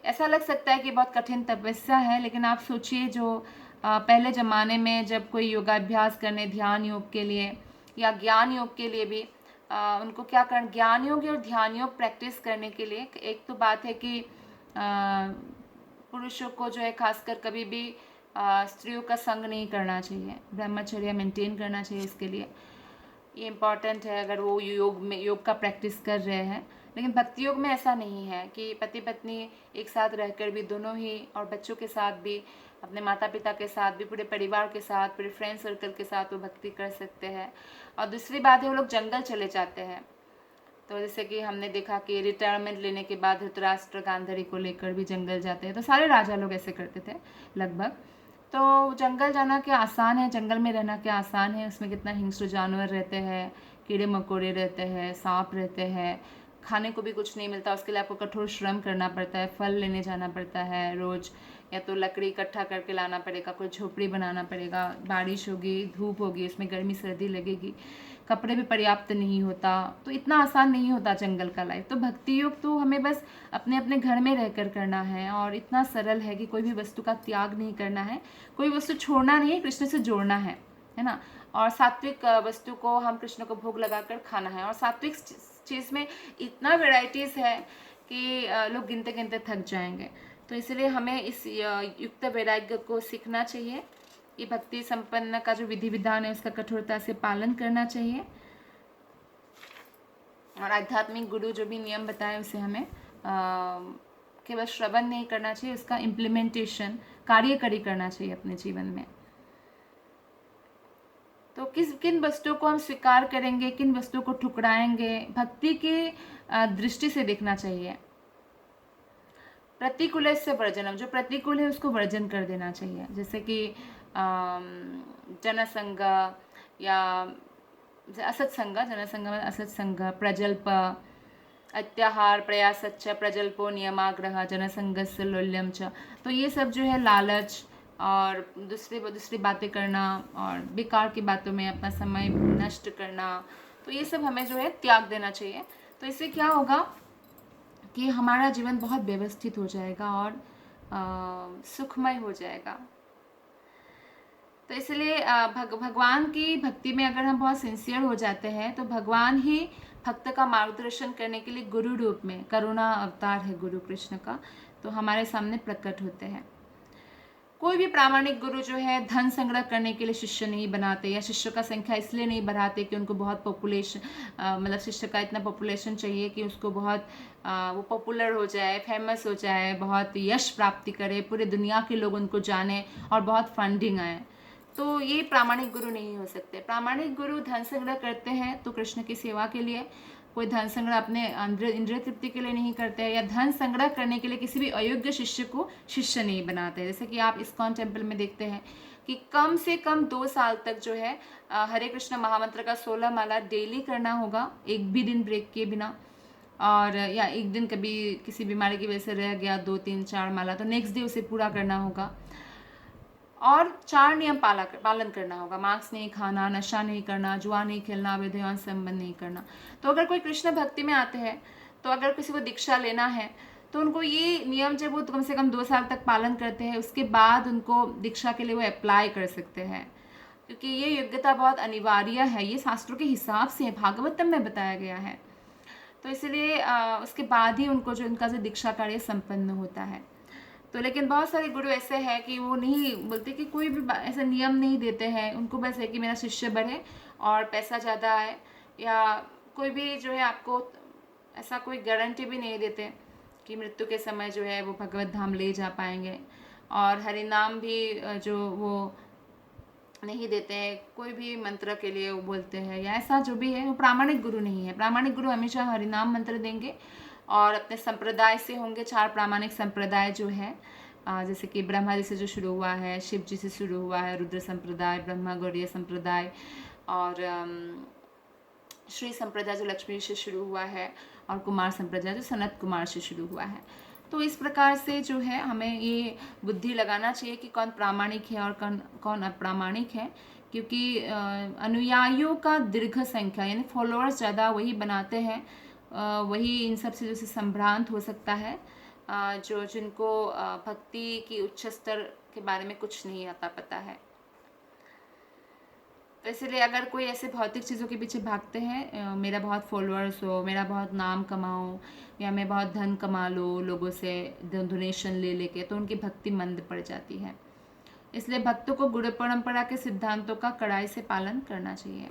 ऐसा लग सकता है कि बहुत कठिन तपस्या है, लेकिन आप सोचिए जो पहले ज़माने में जब कोई योगाभ्यास करने, ध्यान योग के लिए या ज्ञान योग के लिए भी उनको क्या करना, ज्ञान योग और ध्यान योग प्रैक्टिस करने के लिए एक तो बात है कि पुरुषों को जो है खासकर कभी भी स्त्रियों का संग नहीं करना चाहिए, ब्रह्मचर्य मेंटेन करना चाहिए। उसके लिए ये इम्पॉर्टेंट है अगर वो योग का प्रैक्टिस कर रहे हैं। लेकिन भक्ति योग में ऐसा नहीं है कि पति पत्नी एक साथ रहकर भी दोनों ही, और बच्चों के साथ भी, अपने माता पिता के साथ भी, पूरे परिवार के साथ, पूरे फ्रेंड सर्कल के साथ वो भक्ति कर सकते हैं। और दूसरी बात है वो लोग जंगल चले जाते हैं। तो जैसे कि हमने देखा कि रिटायरमेंट लेने के बाद धृतराष्ट्र गांधारी को लेकर भी जंगल जाते हैं, तो सारे राजा लोग ऐसे करते थे लगभग। तो जंगल जाना क्या आसान है, जंगल में रहना क्या आसान है, उसमें कितना हिंस्र जानवर रहते हैं, कीड़े मकोड़े रहते हैं, सांप रहते हैं, खाने को भी कुछ नहीं मिलता, उसके लिए आपको कठोर श्रम करना पड़ता है, फल लेने जाना पड़ता है रोज़, या तो लकड़ी इकट्ठा करके लाना पड़ेगा, कोई झोपड़ी बनाना पड़ेगा, बारिश होगी, धूप होगी, उसमें गर्मी सर्दी लगेगी, कपड़े भी पर्याप्त नहीं होता। तो इतना आसान नहीं होता जंगल का लाइफ। तो भक्ति योग तो हमें बस अपने अपने घर में रहकर करना है, और इतना सरल है कि कोई भी वस्तु का त्याग नहीं करना है, कोई वस्तु छोड़ना नहीं है, कृष्ण से जोड़ना है ना। और सात्विक वस्तु को हम कृष्ण को भोग लगाकर खाना है। और सात्विक चीज़ में इतना वेराइटीज़ है कि लोग गिनते गिनते थक जाएंगे। तो इसलिए हमें इस युक्त वैराग्य को सीखना चाहिए। ये भक्ति संपन्न का जो विधि विधान है उसका कठोरता से पालन करना चाहिए, और आध्यात्मिक गुरु जो भी नियम बताए उसे हमें केवल श्रवण नहीं करना चाहिए, उसका इम्प्लीमेंटेशन, कार्यकरी करना चाहिए अपने जीवन में। तो किन वस्तुओं को हम स्वीकार करेंगे, किन वस्तुओं को ठुकराएंगे, भक्ति की दृष्टि से देखना चाहिए। प्रतिकूल से वर्जनम, जो प्रतिकूल है उसको वर्जन कर देना चाहिए। जैसे कि जनसंग या असत्संग, जनसंग में असत्संग, प्रजल्प, अत्याहार, प्रयासच्च, प्रजल्पो, नियमाग्रह, जनसंगस्य लोल्यम च। तो ये सब जो है लालच और दूसरी बातें करना और बेकार की बातों में अपना समय नष्ट करना, तो ये सब हमें जो है त्याग देना चाहिए। तो इससे क्या होगा कि हमारा जीवन बहुत व्यवस्थित हो जाएगा और सुखमय हो जाएगा। तो इसलिए भगवान की भक्ति में अगर हम बहुत सिंसियर हो जाते हैं तो भगवान ही भक्त का मार्गदर्शन करने के लिए गुरु रूप में, करुणा अवतार है गुरु कृष्ण का, तो हमारे सामने प्रकट होते हैं। कोई भी प्रामाणिक गुरु जो है धन संग्रह करने के लिए शिष्य नहीं बनाते, या शिष्यों का संख्या इसलिए नहीं बढ़ाते कि उनको बहुत पॉपुलेशन, मतलब शिष्य का इतना पॉपुलेशन चाहिए कि उसको बहुत वो पॉपुलर हो जाए, फेमस हो जाए, बहुत यश प्राप्ति करे, पूरे दुनिया के लोग उनको जाने और बहुत फंडिंग आए। तो ये प्रामाणिक गुरु नहीं हो सकते। प्रामाणिक गुरु धन संग्रह करते हैं तो कृष्ण की सेवा के लिए, कोई धन संग्रह अपने इंद्रिय तृप्ति के लिए नहीं करते हैं, या धन संग्रह करने के लिए किसी भी अयोग्य शिष्य को शिष्य नहीं बनाते। जैसे कि आप इस्कॉन टेम्पल में देखते हैं कि कम से कम 2 साल तक जो है हरे कृष्ण महामंत्र का 16 माला डेली करना होगा, एक भी दिन ब्रेक किए बिना। और या एक दिन कभी किसी बीमारी की वजह से रह गया 2, 3, 4 माला, तो नेक्स्ट डे उसे पूरा करना होगा। और 4 नियम पालन करना होगा, मांस नहीं खाना, नशा नहीं करना, जुआ नहीं खेलना, अवैध संबंध नहीं करना। तो अगर कोई कृष्ण भक्ति में आते हैं, तो अगर किसी को दीक्षा लेना है तो उनको ये नियम जब वो कम से कम 2 साल तक पालन करते हैं, उसके बाद उनको दीक्षा के लिए वो अप्लाई कर सकते हैं, क्योंकि ये योग्यता बहुत अनिवार्य है, ये शास्त्रों के हिसाब से भागवतम में बताया गया है। तो इसलिए उसके बाद ही उनको जो उनका जो दीक्षा कार्य संपन्न होता है। तो लेकिन बहुत सारे गुरु ऐसे हैं कि वो नहीं बोलते कि कोई भी ऐसा नियम नहीं देते हैं, उनको बस है कि मेरा शिष्य बढ़े और पैसा ज़्यादा आए, या कोई भी जो है आपको ऐसा कोई गारंटी भी नहीं देते कि मृत्यु के समय जो है वो भगवत धाम ले जा पाएंगे, और हरि नाम भी जो वो नहीं देते हैं, कोई भी मंत्र के लिए वो बोलते हैं या ऐसा जो भी है, वो प्रामाणिक गुरु नहीं है। प्रामाणिक गुरु हमेशा हरिनाम मंत्र देंगे और अपने संप्रदाय से होंगे। 4 प्रामाणिक संप्रदाय जो है, जैसे कि ब्रह्मा जी से जो शुरू हुआ है, शिव जी से शुरू हुआ है रुद्र संप्रदाय, ब्रह्मा गौड़ीय संप्रदाय, और श्री संप्रदाय जो लक्ष्मी से शुरू हुआ है, और कुमार संप्रदाय जो सनत कुमार से शुरू हुआ है। तो इस प्रकार से जो है हमें ये बुद्धि लगाना चाहिए कि कौन प्रामाणिक है और कौन अप्रामाणिक है, क्योंकि अनुयायियों का दीर्घ संख्या यानी फॉलोअर्स ज़्यादा वही बनाते हैं, वही इन सब से जैसे संभ्रांत हो सकता है, जिनको भक्ति की उच्च स्तर के बारे में कुछ नहीं आता पता है। तो इसलिए अगर कोई ऐसे भौतिक चीज़ों के पीछे भागते हैं, मेरा बहुत फॉलोअर्स हो, मेरा बहुत नाम कमाओ, या मैं बहुत धन कमा लो लोगों से डोनेशन ले लेके, तो उनकी भक्ति मंद पड़ जाती है। इसलिए भक्तों को गुरु परंपरा के सिद्धांतों का कड़ाई से पालन करना चाहिए।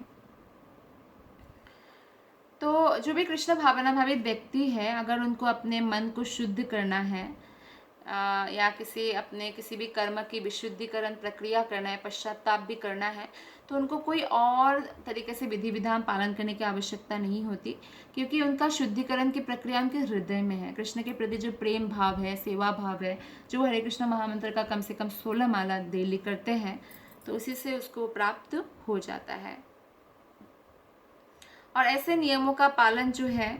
तो जो भी कृष्ण भावना भावित व्यक्ति है, अगर उनको अपने मन को शुद्ध करना है, या किसी भी कर्म की विशुद्धिकरण प्रक्रिया करना है, पश्चाताप भी करना है, तो उनको कोई और तरीके से विधि विधान पालन करने की आवश्यकता नहीं होती, क्योंकि उनका शुद्धिकरण की प्रक्रिया उनके हृदय में है। कृष्ण के प्रति जो प्रेम भाव है, सेवा भाव है, जो हरे कृष्ण महामंत्र का कम से कम 16 माला डेली करते हैं, तो उसी से उसको प्राप्त हो जाता है। और ऐसे नियमों का पालन जो है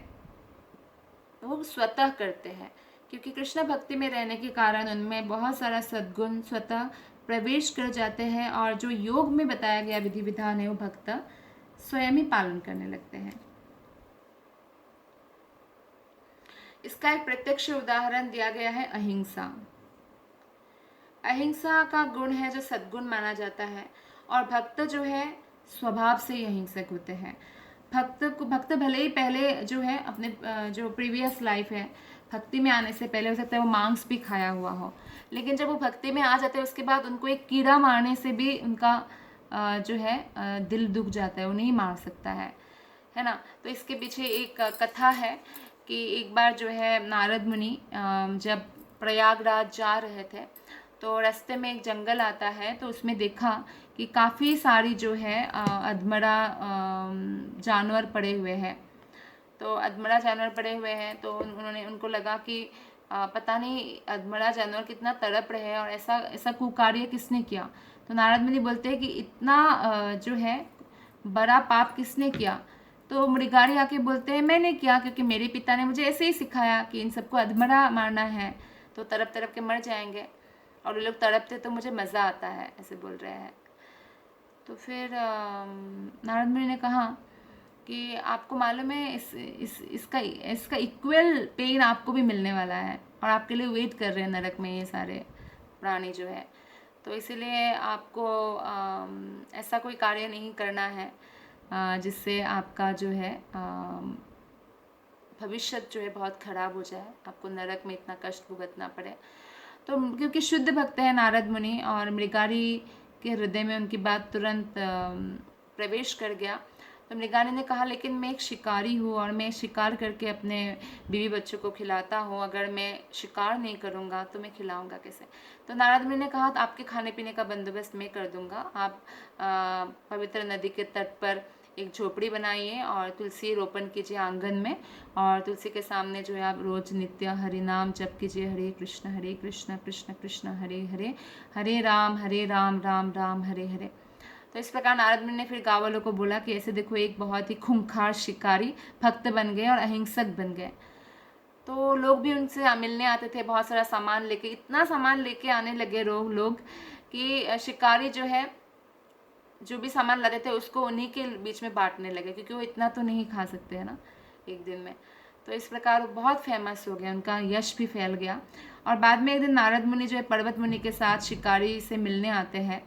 वो स्वतः करते हैं, क्योंकि कृष्ण भक्ति में रहने के कारण उनमें बहुत सारा सद्गुण स्वतः प्रवेश कर जाते हैं, और जो योग में बताया गया विधि विधान है वो भक्त स्वयं ही पालन करने लगते हैं। इसका एक प्रत्यक्ष उदाहरण दिया गया है अहिंसा। अहिंसा का गुण है जो सद्गुण माना जाता है, और भक्त जो है स्वभाव से ही अहिंसक होते हैं। भक्त भले ही पहले जो है अपने जो प्रीवियस लाइफ है, भक्ति में आने से पहले हो सकता है वो मांस भी खाया हुआ हो, लेकिन जब वो भक्ति में आ जाते हैं उसके बाद उनको एक कीड़ा मारने से भी उनका जो है दिल दुख जाता है, वो नहीं मार सकता है ना। तो इसके पीछे एक कथा है कि एक बार जो है नारद मुनि जब प्रयागराज जा रहे थे, तो रास्ते में एक जंगल आता है, तो उसमें देखा कि काफ़ी सारी जो है अधमरा जानवर पड़े हुए हैं। तो अधमरा जानवर पड़े हुए हैं, तो उनको लगा कि पता नहीं अधमरा जानवर कितना तड़प रहे हैं और ऐसा कुकार्य किसने किया। तो नारद मुनि बोलते हैं कि इतना जो है बड़ा पाप किसने किया। तो मृगारी आके बोलते हैं मैंने किया, क्योंकि मेरे पिता ने मुझे ऐसे ही सिखाया कि इन सबको अधमरा मारना है, तो तड़प तड़प के मर जाएंगे, और ये लोग तड़पते तो मुझे मज़ा आता है, ऐसे बोल रहे हैं। तो फिर नारद मुनि ने कहा कि आपको मालूम है इसका इक्वल पेन आपको भी मिलने वाला है, और आपके लिए वेट कर रहे हैं नरक में ये सारे प्राणी जो है। तो इसीलिए आपको ऐसा कोई कार्य नहीं करना है जिससे आपका जो है भविष्य जो है बहुत खराब हो जाए, आपको नरक में इतना कष्ट भुगतना पड़े। तो क्योंकि शुद्ध भक्त है नारद मुनि, और मृगारी के हृदय में उनकी बात तुरंत प्रवेश कर गया। तो मृगारी ने कहा लेकिन मैं एक शिकारी हूँ, और मैं शिकार करके अपने बीवी बच्चों को खिलाता हूँ, अगर मैं शिकार नहीं करूँगा तो मैं खिलाऊँगा कैसे। तो नारद मुनि ने कहा आपके खाने पीने का बंदोबस्त मैं कर दूँगा, आप पवित्र नदी के तट पर एक झोपड़ी बनाइए और तुलसी रोपण कीजिए आंगन में, और तुलसी के सामने जो है आप रोज नित्य हरि नाम जप कीजिए, हरे कृष्ण कृष्ण कृष्ण हरे हरे, हरे राम राम राम हरे हरे। तो इस प्रकार नारद मुनि ने फिर गाँव वालों को बोला कि ऐसे देखो एक बहुत ही खूंखार शिकारी भक्त बन गए और अहिंसक बन गए। तो लोग भी उनसे मिलने आते थे, बहुत सारा सामान लेके, इतना सामान लेके आने लगे लोग कि शिकारी जो है जो भी सामान लाते थे उसको उन्हीं के बीच में बांटने लगे, क्योंकि वो इतना तो नहीं खा सकते है ना एक दिन में। तो इस प्रकार वो बहुत फेमस हो गए, उनका यश भी फैल गया। और बाद में एक दिन नारद मुनि जो है पर्वत मुनि के साथ शिकारी से मिलने आते हैं,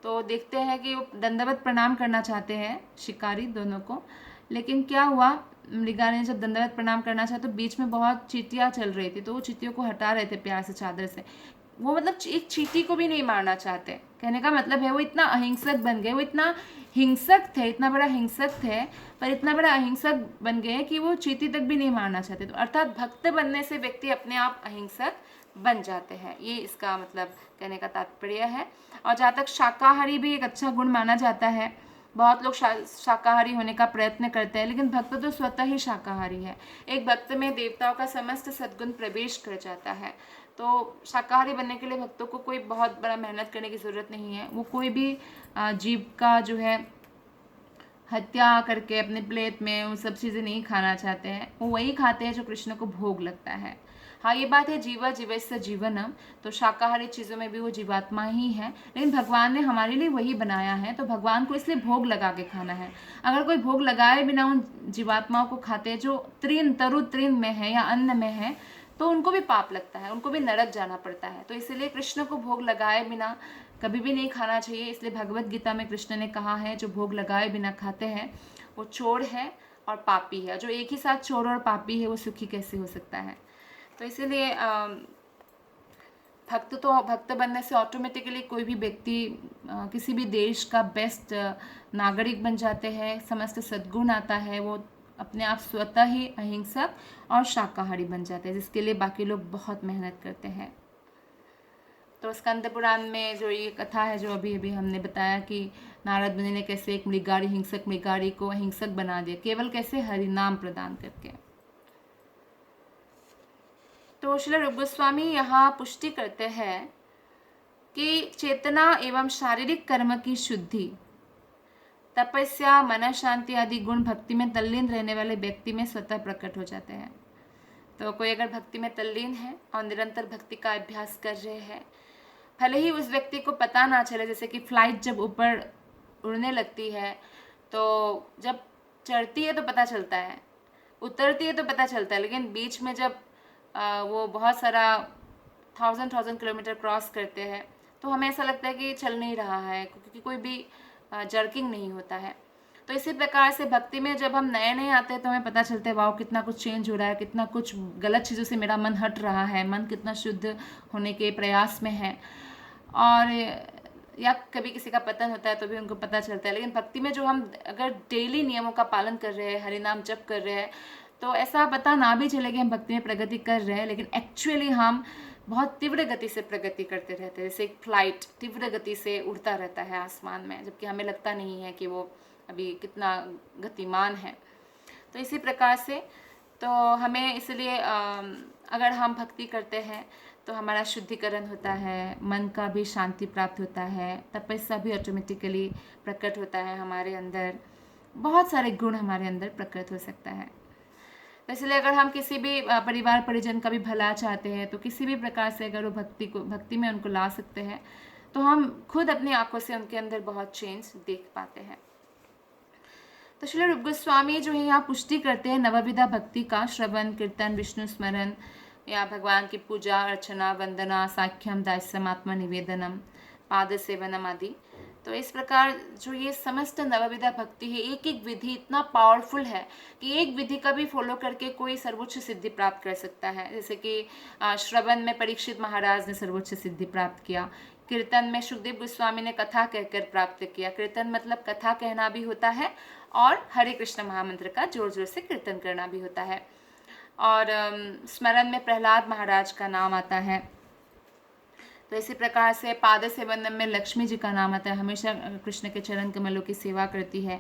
तो देखते हैं कि वो दंडवत प्रणाम करना चाहते हैं शिकारी दोनों को, लेकिन क्या हुआ, मृगा ने जब दंडवत प्रणाम करना चाहा तो बीच में बहुत चींटियाँ चल रही थी, तो वो चींटियों को हटा रहे थे प्यार से चादर से। वो मतलब एक चींटी को भी नहीं मारना चाहते, कहने का मतलब है वो इतना अहिंसक बन गए, वो इतना हिंसक थे, इतना बड़ा हिंसक थे, पर इतना बड़ा अहिंसक बन गए कि वो चींटी तक भी नहीं मारना चाहते। तो अर्थात भक्त बनने से व्यक्ति अपने आप अहिंसक बन जाते हैं, ये इसका मतलब कहने का तात्पर्य है। और जहाँ तक शाकाहारी भी एक अच्छा गुण माना जाता है, बहुत लोग शाकाहारी होने का प्रयत्न करते हैं, लेकिन भक्त तो स्वतः ही शाकाहारी है। एक भक्त में देवताओं का समस्त सद्गुण प्रवेश कर जाता है। तो शाकाहारी बनने के लिए भक्तों को कोई बहुत बड़ा मेहनत करने की ज़रूरत नहीं है। वो कोई भी जीव का जो है हत्या करके अपने प्लेट में वो सब चीज़ें नहीं खाना चाहते हैं, वो वही खाते हैं जो कृष्ण को भोग लगता है। हाँ, ये बात है जीवा जीवस्य जीवनम, तो शाकाहारी चीज़ों में भी वो जीवात्मा ही है, लेकिन भगवान ने हमारे लिए वही बनाया है, तो भगवान को इसलिए भोग लगा के खाना है। अगर कोई भोग लगाए बिना उन जीवात्माओं को खाते जो तरु तृण में है या अन्न में है, तो उनको भी पाप लगता है, उनको भी नरक जाना पड़ता है। तो इसलिए कृष्ण को भोग लगाए बिना कभी भी नहीं खाना चाहिए। इसलिए भगवत गीता में कृष्ण ने कहा है जो भोग लगाए बिना खाते हैं वो चोर है और पापी है। जो एक ही साथ चोर और पापी है वो सुखी कैसे हो सकता है। तो इसीलिए भक्त बनने से ऑटोमेटिकली कोई भी व्यक्ति किसी भी देश का बेस्ट नागरिक बन जाते हैं, समस्त सद्गुण आता है, वो अपने आप स्वतः ही अहिंसक और शाकाहारी बन जाते हैं, जिसके लिए बाकी लोग बहुत मेहनत करते हैं। तो स्कंद पुराण में जो ये कथा है जो अभी अभी हमने बताया कि नारद मुनि ने कैसे एक मृगारी हिंसक मृगारी को अहिंसक बना दिया, केवल कैसे हरि नाम प्रदान करके। तो श्रील रूप गोस्वामी यहाँ पुष्टि करते हैं कि चेतना एवं शारीरिक कर्म की शुद्धि, तपस्या, मन शांति आदि गुण भक्ति में तल्लीन रहने वाले व्यक्ति में स्वतः प्रकट हो जाते हैं। तो कोई अगर भक्ति में तल्लीन है और निरंतर भक्ति का अभ्यास कर रहे हैं, भले ही उस व्यक्ति को पता ना चले, जैसे कि फ्लाइट जब ऊपर उड़ने लगती है तो जब चढ़ती है तो पता चलता है, उतरती है तो पता चलता है, लेकिन बीच में जब वो बहुत सारा 1000 किलोमीटर क्रॉस करते हैं तो हमें ऐसा लगता है कि चल नहीं रहा है, क्योंकि कोई भी जर्किंग नहीं होता है। तो इसी प्रकार से भक्ति में जब हम नए नए आते हैं तो हमें पता चलता है वाह कितना कुछ चेंज हो रहा है, कितना कुछ गलत चीज़ों से मेरा मन हट रहा है, मन कितना शुद्ध होने के प्रयास में है। और या कभी किसी का पतन होता है तो भी उनको पता चलता है। लेकिन भक्ति में जो हम अगर डेली नियमों का पालन कर रहे हैं, हरिनाम जप कर रहे हैं, तो ऐसा पता ना भी चले कि हम भक्ति में प्रगति कर रहे हैं, लेकिन एक्चुअली हम बहुत तीव्र गति से प्रगति करते रहते हैं। जैसे एक फ्लाइट तीव्र गति से उड़ता रहता है आसमान में, जबकि हमें लगता नहीं है कि वो अभी कितना गतिमान है। तो इसी प्रकार से तो हमें इसलिए अगर हम भक्ति करते हैं तो हमारा शुद्धिकरण होता है, मन का भी शांति प्राप्त होता है, तपस्या भी ऑटोमेटिकली प्रकट होता है हमारे अंदर, बहुत सारे गुण हमारे अंदर प्रकट हो सकता है। तो इसलिए अगर हम किसी भी परिवार परिजन का भी भला चाहते हैं तो किसी भी प्रकार से अगर वो भक्ति में उनको ला सकते हैं तो हम खुद अपनी आंखों से उनके अंदर बहुत चेंज देख पाते हैं। तो श्री रूप गोस्वामी जो है यहाँ पुष्टि करते हैं नवविधा भक्ति का, श्रवण, कीर्तन, विष्णु स्मरण या भगवान की पूजा अर्चना, वंदना, साख्यम, दास्यम, आत्मा निवेदनम, पाद सेवनम आदि। तो इस प्रकार जो ये समस्त नवविधा भक्ति है, एक एक विधि इतना पावरफुल है कि एक विधि का भी फॉलो करके कोई सर्वोच्च सिद्धि प्राप्त कर सकता है। जैसे कि श्रवण में परीक्षित महाराज ने सर्वोच्च सिद्धि प्राप्त किया, कीर्तन में सुखदेव गोस्वामी ने कथा कहकर प्राप्त किया। कीर्तन मतलब कथा कहना भी होता है और हरे कृष्ण महामंत्र का जोर जोर से कीर्तन करना भी होता है। और स्मरण में प्रहलाद महाराज का नाम आता है। तो इसी प्रकार से पाद सेवनम में लक्ष्मी जी का नाम आता है, हमेशा कृष्ण के चरण कमलों की सेवा करती है।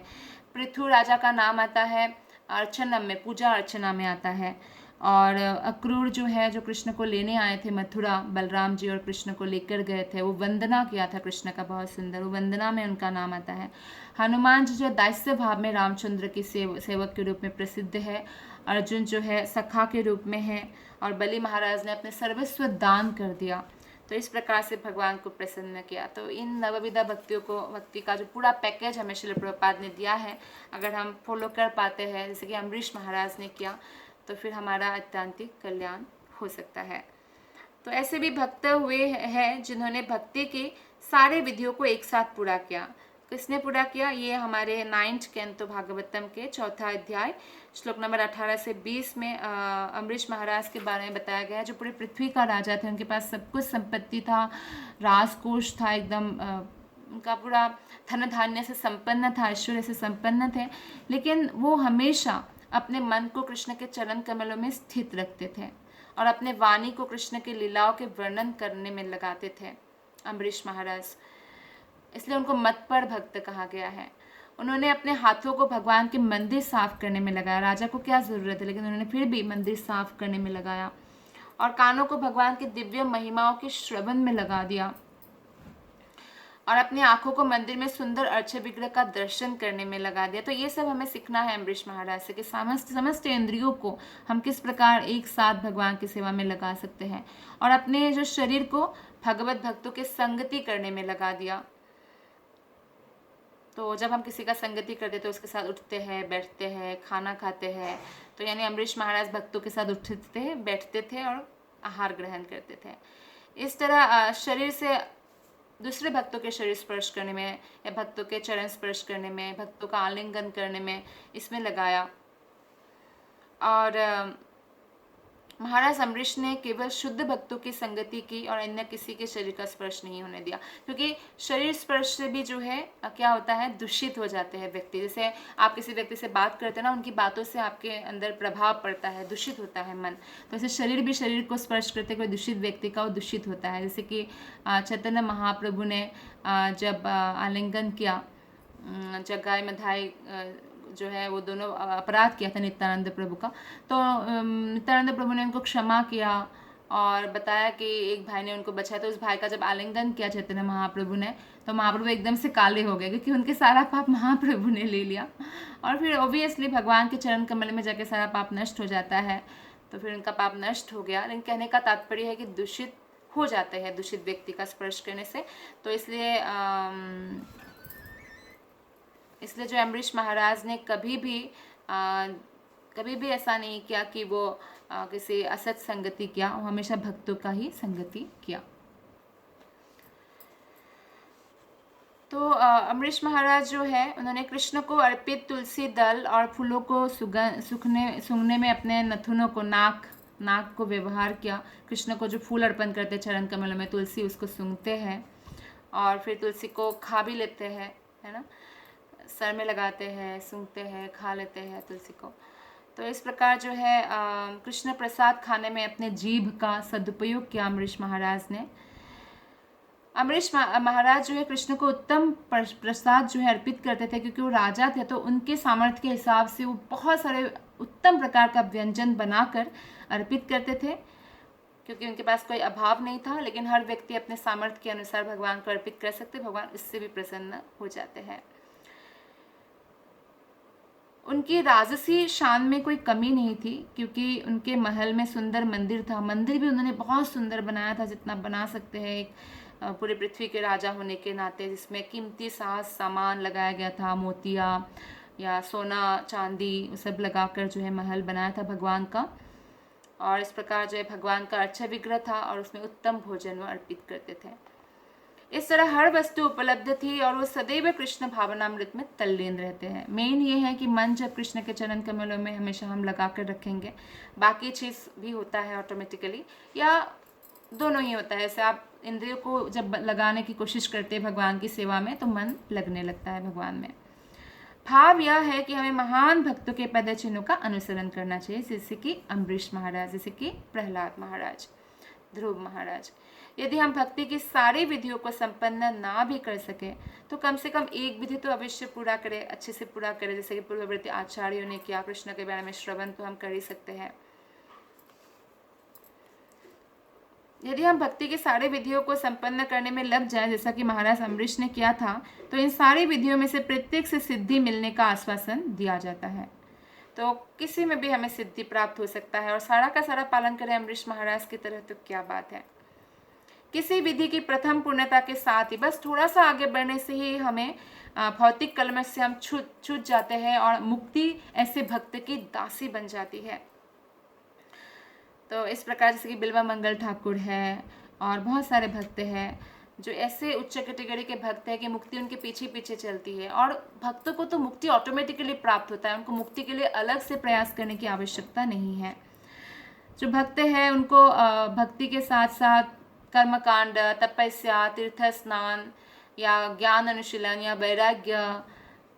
पृथु राजा का नाम आता है अर्चनम में, पूजा अर्चना में आता है। और अक्रूर जो है, जो कृष्ण को लेने आए थे मथुरा, बलराम जी और कृष्ण को लेकर गए थे, वो वंदना किया था कृष्ण का बहुत सुंदर, वो वंदना में उनका नाम आता है। हनुमान जी जो दास्य भाव में रामचंद्र की सेवक के रूप में प्रसिद्ध है। अर्जुन जो है सखा के रूप में है, और बलि महाराज ने अपने सर्वस्व दान कर दिया। तो इस प्रकार से भगवान को प्रसन्न किया। तो इन नवविधा भक्ति का जो पूरा पैकेज हमें श्रील प्रभुपाद ने दिया है, अगर हम फॉलो कर पाते हैं, जैसे कि अम्बरीश महाराज ने किया, तो फिर हमारा अत्यंतिक कल्याण हो सकता है। तो ऐसे भी भक्त हुए हैं जिन्होंने भक्ति के सारे विधियों को एक साथ पूरा किया। किसने पूरा किया? ये हमारे 9th कैंतो भागवतम के 4था अध्याय श्लोक नंबर 18 से 20 में अम्बरीश महाराज के बारे में बताया गया है, जो पूरी पृथ्वी का राजा थे। उनके पास सब कुछ संपत्ति था, राजकोष था, एकदम उनका पूरा धन धान्य से संपन्न था, ऐश्वर्य से संपन्न थे, लेकिन वो हमेशा अपने मन को कृष्ण के चरण कमलों में स्थित रखते थे और अपने वाणी को कृष्ण के लीलाओं के वर्णन करने में लगाते थे अम्बरीश महाराज। इसलिए उनको मत पर भक्त कहा गया है। उन्होंने अपने हाथों को भगवान के मंदिर साफ करने में लगाया। राजा को क्या ज़रूरत है, लेकिन उन्होंने फिर भी मंदिर साफ करने में लगाया। और कानों को भगवान के दिव्य महिमाओं के श्रवण में लगा दिया और अपनी आंखों को मंदिर में सुंदर अर्च विग्रह का दर्शन करने में लगा दिया। तो ये सब हमें सीखना है अम्बरीश महाराज से कि समस्त इंद्रियों को हम किस प्रकार एक साथ भगवान की सेवा में लगा सकते हैं, और अपने जो शरीर को भगवत भक्तों के संगति करने में लगा दिया। तो जब हम किसी का संगति करते तो उसके साथ उठते हैं, बैठते हैं, खाना खाते हैं। तो यानी अम्बरीश महाराज भक्तों के साथ उठते थे, बैठते थे और आहार ग्रहण करते थे। इस तरह शरीर से दूसरे भक्तों के शरीर स्पर्श करने में या भक्तों के चरण स्पर्श करने में, भक्तों का आलिंगन करने में, इसमें लगाया। और महाराज अम्बरीश ने केवल शुद्ध भक्तों की संगति की और अन्य किसी के शरीर का स्पर्श नहीं होने दिया, क्योंकि शरीर स्पर्श से भी जो है क्या होता है, दूषित हो जाते हैं व्यक्ति। जैसे आप किसी व्यक्ति से बात करते हैं ना, उनकी बातों से आपके अंदर प्रभाव पड़ता है, दूषित होता है मन। तो ऐसे शरीर भी शरीर को स्पर्श करते कोई दूषित व्यक्ति का वो दूषित होता है। जैसे कि चैतन्य महाप्रभु ने जब आलिंगन किया, जगाई मधाई जो है वो दोनों अपराध किया था नित्यानंद प्रभु का, तो नित्यानंद प्रभु ने उनको क्षमा किया और बताया कि एक भाई ने उनको बचाया। तो उस भाई का जब आलिंगन किया चैतन्य महाप्रभु ने, तो महाप्रभु एकदम से काले हो गए, क्योंकि उनके सारा पाप महाप्रभु ने ले लिया। और फिर ऑब्वियसली भगवान के चरण कमल में जाके सारा पाप नष्ट हो जाता है, तो फिर उनका पाप नष्ट हो गया। लेकिन कहने का तात्पर्य है कि दूषित हो जाते हैं दूषित व्यक्ति का स्पर्श करने से। तो इसलिए जो अम्बरीश महाराज ने कभी भी ऐसा नहीं किया कि वो किसी असत संगति किया, वो हमेशा भक्तों का ही संगति किया। तो अम्बरीश महाराज जो है, उन्होंने कृष्ण को अर्पित तुलसी दल और फूलों को सूंघने में अपने नथुनों को, नाक को व्यवहार किया। कृष्ण को जो फूल अर्पण करते चरण कमलों में, तुलसी, उसको सूंघते हैं और फिर तुलसी को खा भी लेते हैं, है ना, सर में लगाते हैं, सूंघते हैं, खा लेते हैं तुलसी को। तो इस प्रकार जो है कृष्ण प्रसाद खाने में अपने जीभ का सदुपयोग किया अम्बरीश महाराज ने। अम्बरीश महाराज जो है कृष्ण को उत्तम प्रसाद जो है अर्पित करते थे, क्योंकि वो राजा थे। तो उनके सामर्थ्य के हिसाब से वो बहुत सारे उत्तम प्रकार का व्यंजन बनाकर अर्पित करते थे, क्योंकि उनके पास कोई अभाव नहीं था। लेकिन हर व्यक्ति अपने सामर्थ्य के अनुसार भगवान को अर्पित कर सकते, भगवान इससे भी प्रसन्न हो जाते हैं। उनकी राजसी शान में कोई कमी नहीं थी, क्योंकि उनके महल में सुंदर मंदिर था। मंदिर भी उन्होंने बहुत सुंदर बनाया था, जितना बना सकते हैं एक पूरी पृथ्वी के राजा होने के नाते, जिसमें कीमती सामान लगाया गया था, मोतिया या सोना चांदी सब लगाकर जो है महल बनाया था भगवान का। और इस प्रकार जो है भगवान का अच्छा विग्रह था और उसमें उत्तम भोजन वो अर्पित करते थे। इस तरह हर वस्तु उपलब्ध थी और वो सदैव कृष्ण भावनामृत में तल्लीन रहते हैं। मेन ये है कि मन जब कृष्ण के चरण कमलों में हमेशा हम लगा कर रखेंगे, बाकी चीज़ भी होता है ऑटोमेटिकली, या दोनों ही होता है। ऐसे आप इंद्रियों को जब लगाने की कोशिश करते हैं भगवान की सेवा में, तो मन लगने लगता है भगवान में। भाव यह है कि हमें महान भक्तों के पद चिन्हों का अनुसरण करना चाहिए, जैसे कि अम्बरीश महाराज, जैसे कि प्रहलाद महाराज, ध्रुव महाराज। यदि हम भक्ति की सारी विधियों को संपन्न ना भी कर सके, तो कम से कम एक विधि तो अवश्य पूरा करें, अच्छे से पूरा करें, जैसे कि पूर्ववर्ती आचार्यों ने किया। कृष्ण के बारे में श्रवण तो हम कर ही सकते हैं। यदि हम भक्ति की सारी विधियों को संपन्न करने में लग जाए, जैसा कि महाराज अम्बरीश ने किया था, तो इन सारी विधियों में से प्रत्येक से सिद्धि मिलने का आश्वासन दिया जाता है। तो किसी में भी हमें सिद्धि प्राप्त हो सकता है, और सारा का सारा पालन करें अम्बरीश महाराज की तरह, तो क्या बात है। किसी विधि की प्रथम पूर्णता के साथ ही बस थोड़ा सा आगे बढ़ने से ही हमें भौतिक कलम से हम छूट जाते हैं और मुक्ति ऐसे भक्त की दासी बन जाती है। तो इस प्रकार जैसे कि बिल्वा मंगल ठाकुर है और बहुत सारे भक्त हैं जो ऐसे उच्च कैटेगरी के भक्त हैं कि मुक्ति उनके पीछे पीछे चलती है, और भक्तों को तो मुक्ति ऑटोमेटिकली प्राप्त होता है, उनको मुक्ति के लिए अलग से प्रयास करने की आवश्यकता नहीं है। जो भक्त हैं उनको भक्ति के साथ साथ कर्मकांड, तपस्या, तीर्थ स्नान या ज्ञान अनुशीलन या वैराग्य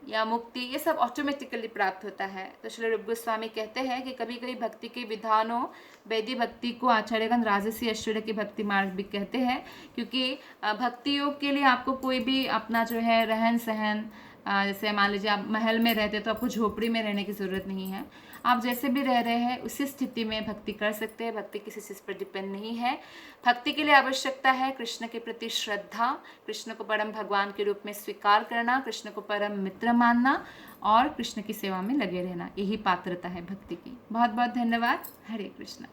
या मुक्ति, ये सब ऑटोमेटिकली प्राप्त होता है। तो श्री रूप गोस्वामी कहते हैं कि कभी कभी भक्ति के विधानों वैदी भक्ति को आचार्यगण राजसी ऐश्वर्य के भक्ति मार्ग भी कहते हैं, क्योंकि भक्ति योग के लिए आपको कोई भी अपना जो है रहन सहन, जैसे मान लीजिए आप महल में रहते तो आपको झोपड़ी में रहने की ज़रूरत नहीं है, आप जैसे भी रह रहे हैं उसी स्थिति में भक्ति कर सकते हैं। भक्ति किसी चीज़ पर डिपेंड नहीं है। भक्ति के लिए आवश्यकता है कृष्ण के प्रति श्रद्धा, कृष्ण को परम भगवान के रूप में स्वीकार करना, कृष्ण को परम मित्र मानना और कृष्ण की सेवा में लगे रहना, यही पात्रता है भक्ति की। बहुत बहुत धन्यवाद। हरे कृष्ण।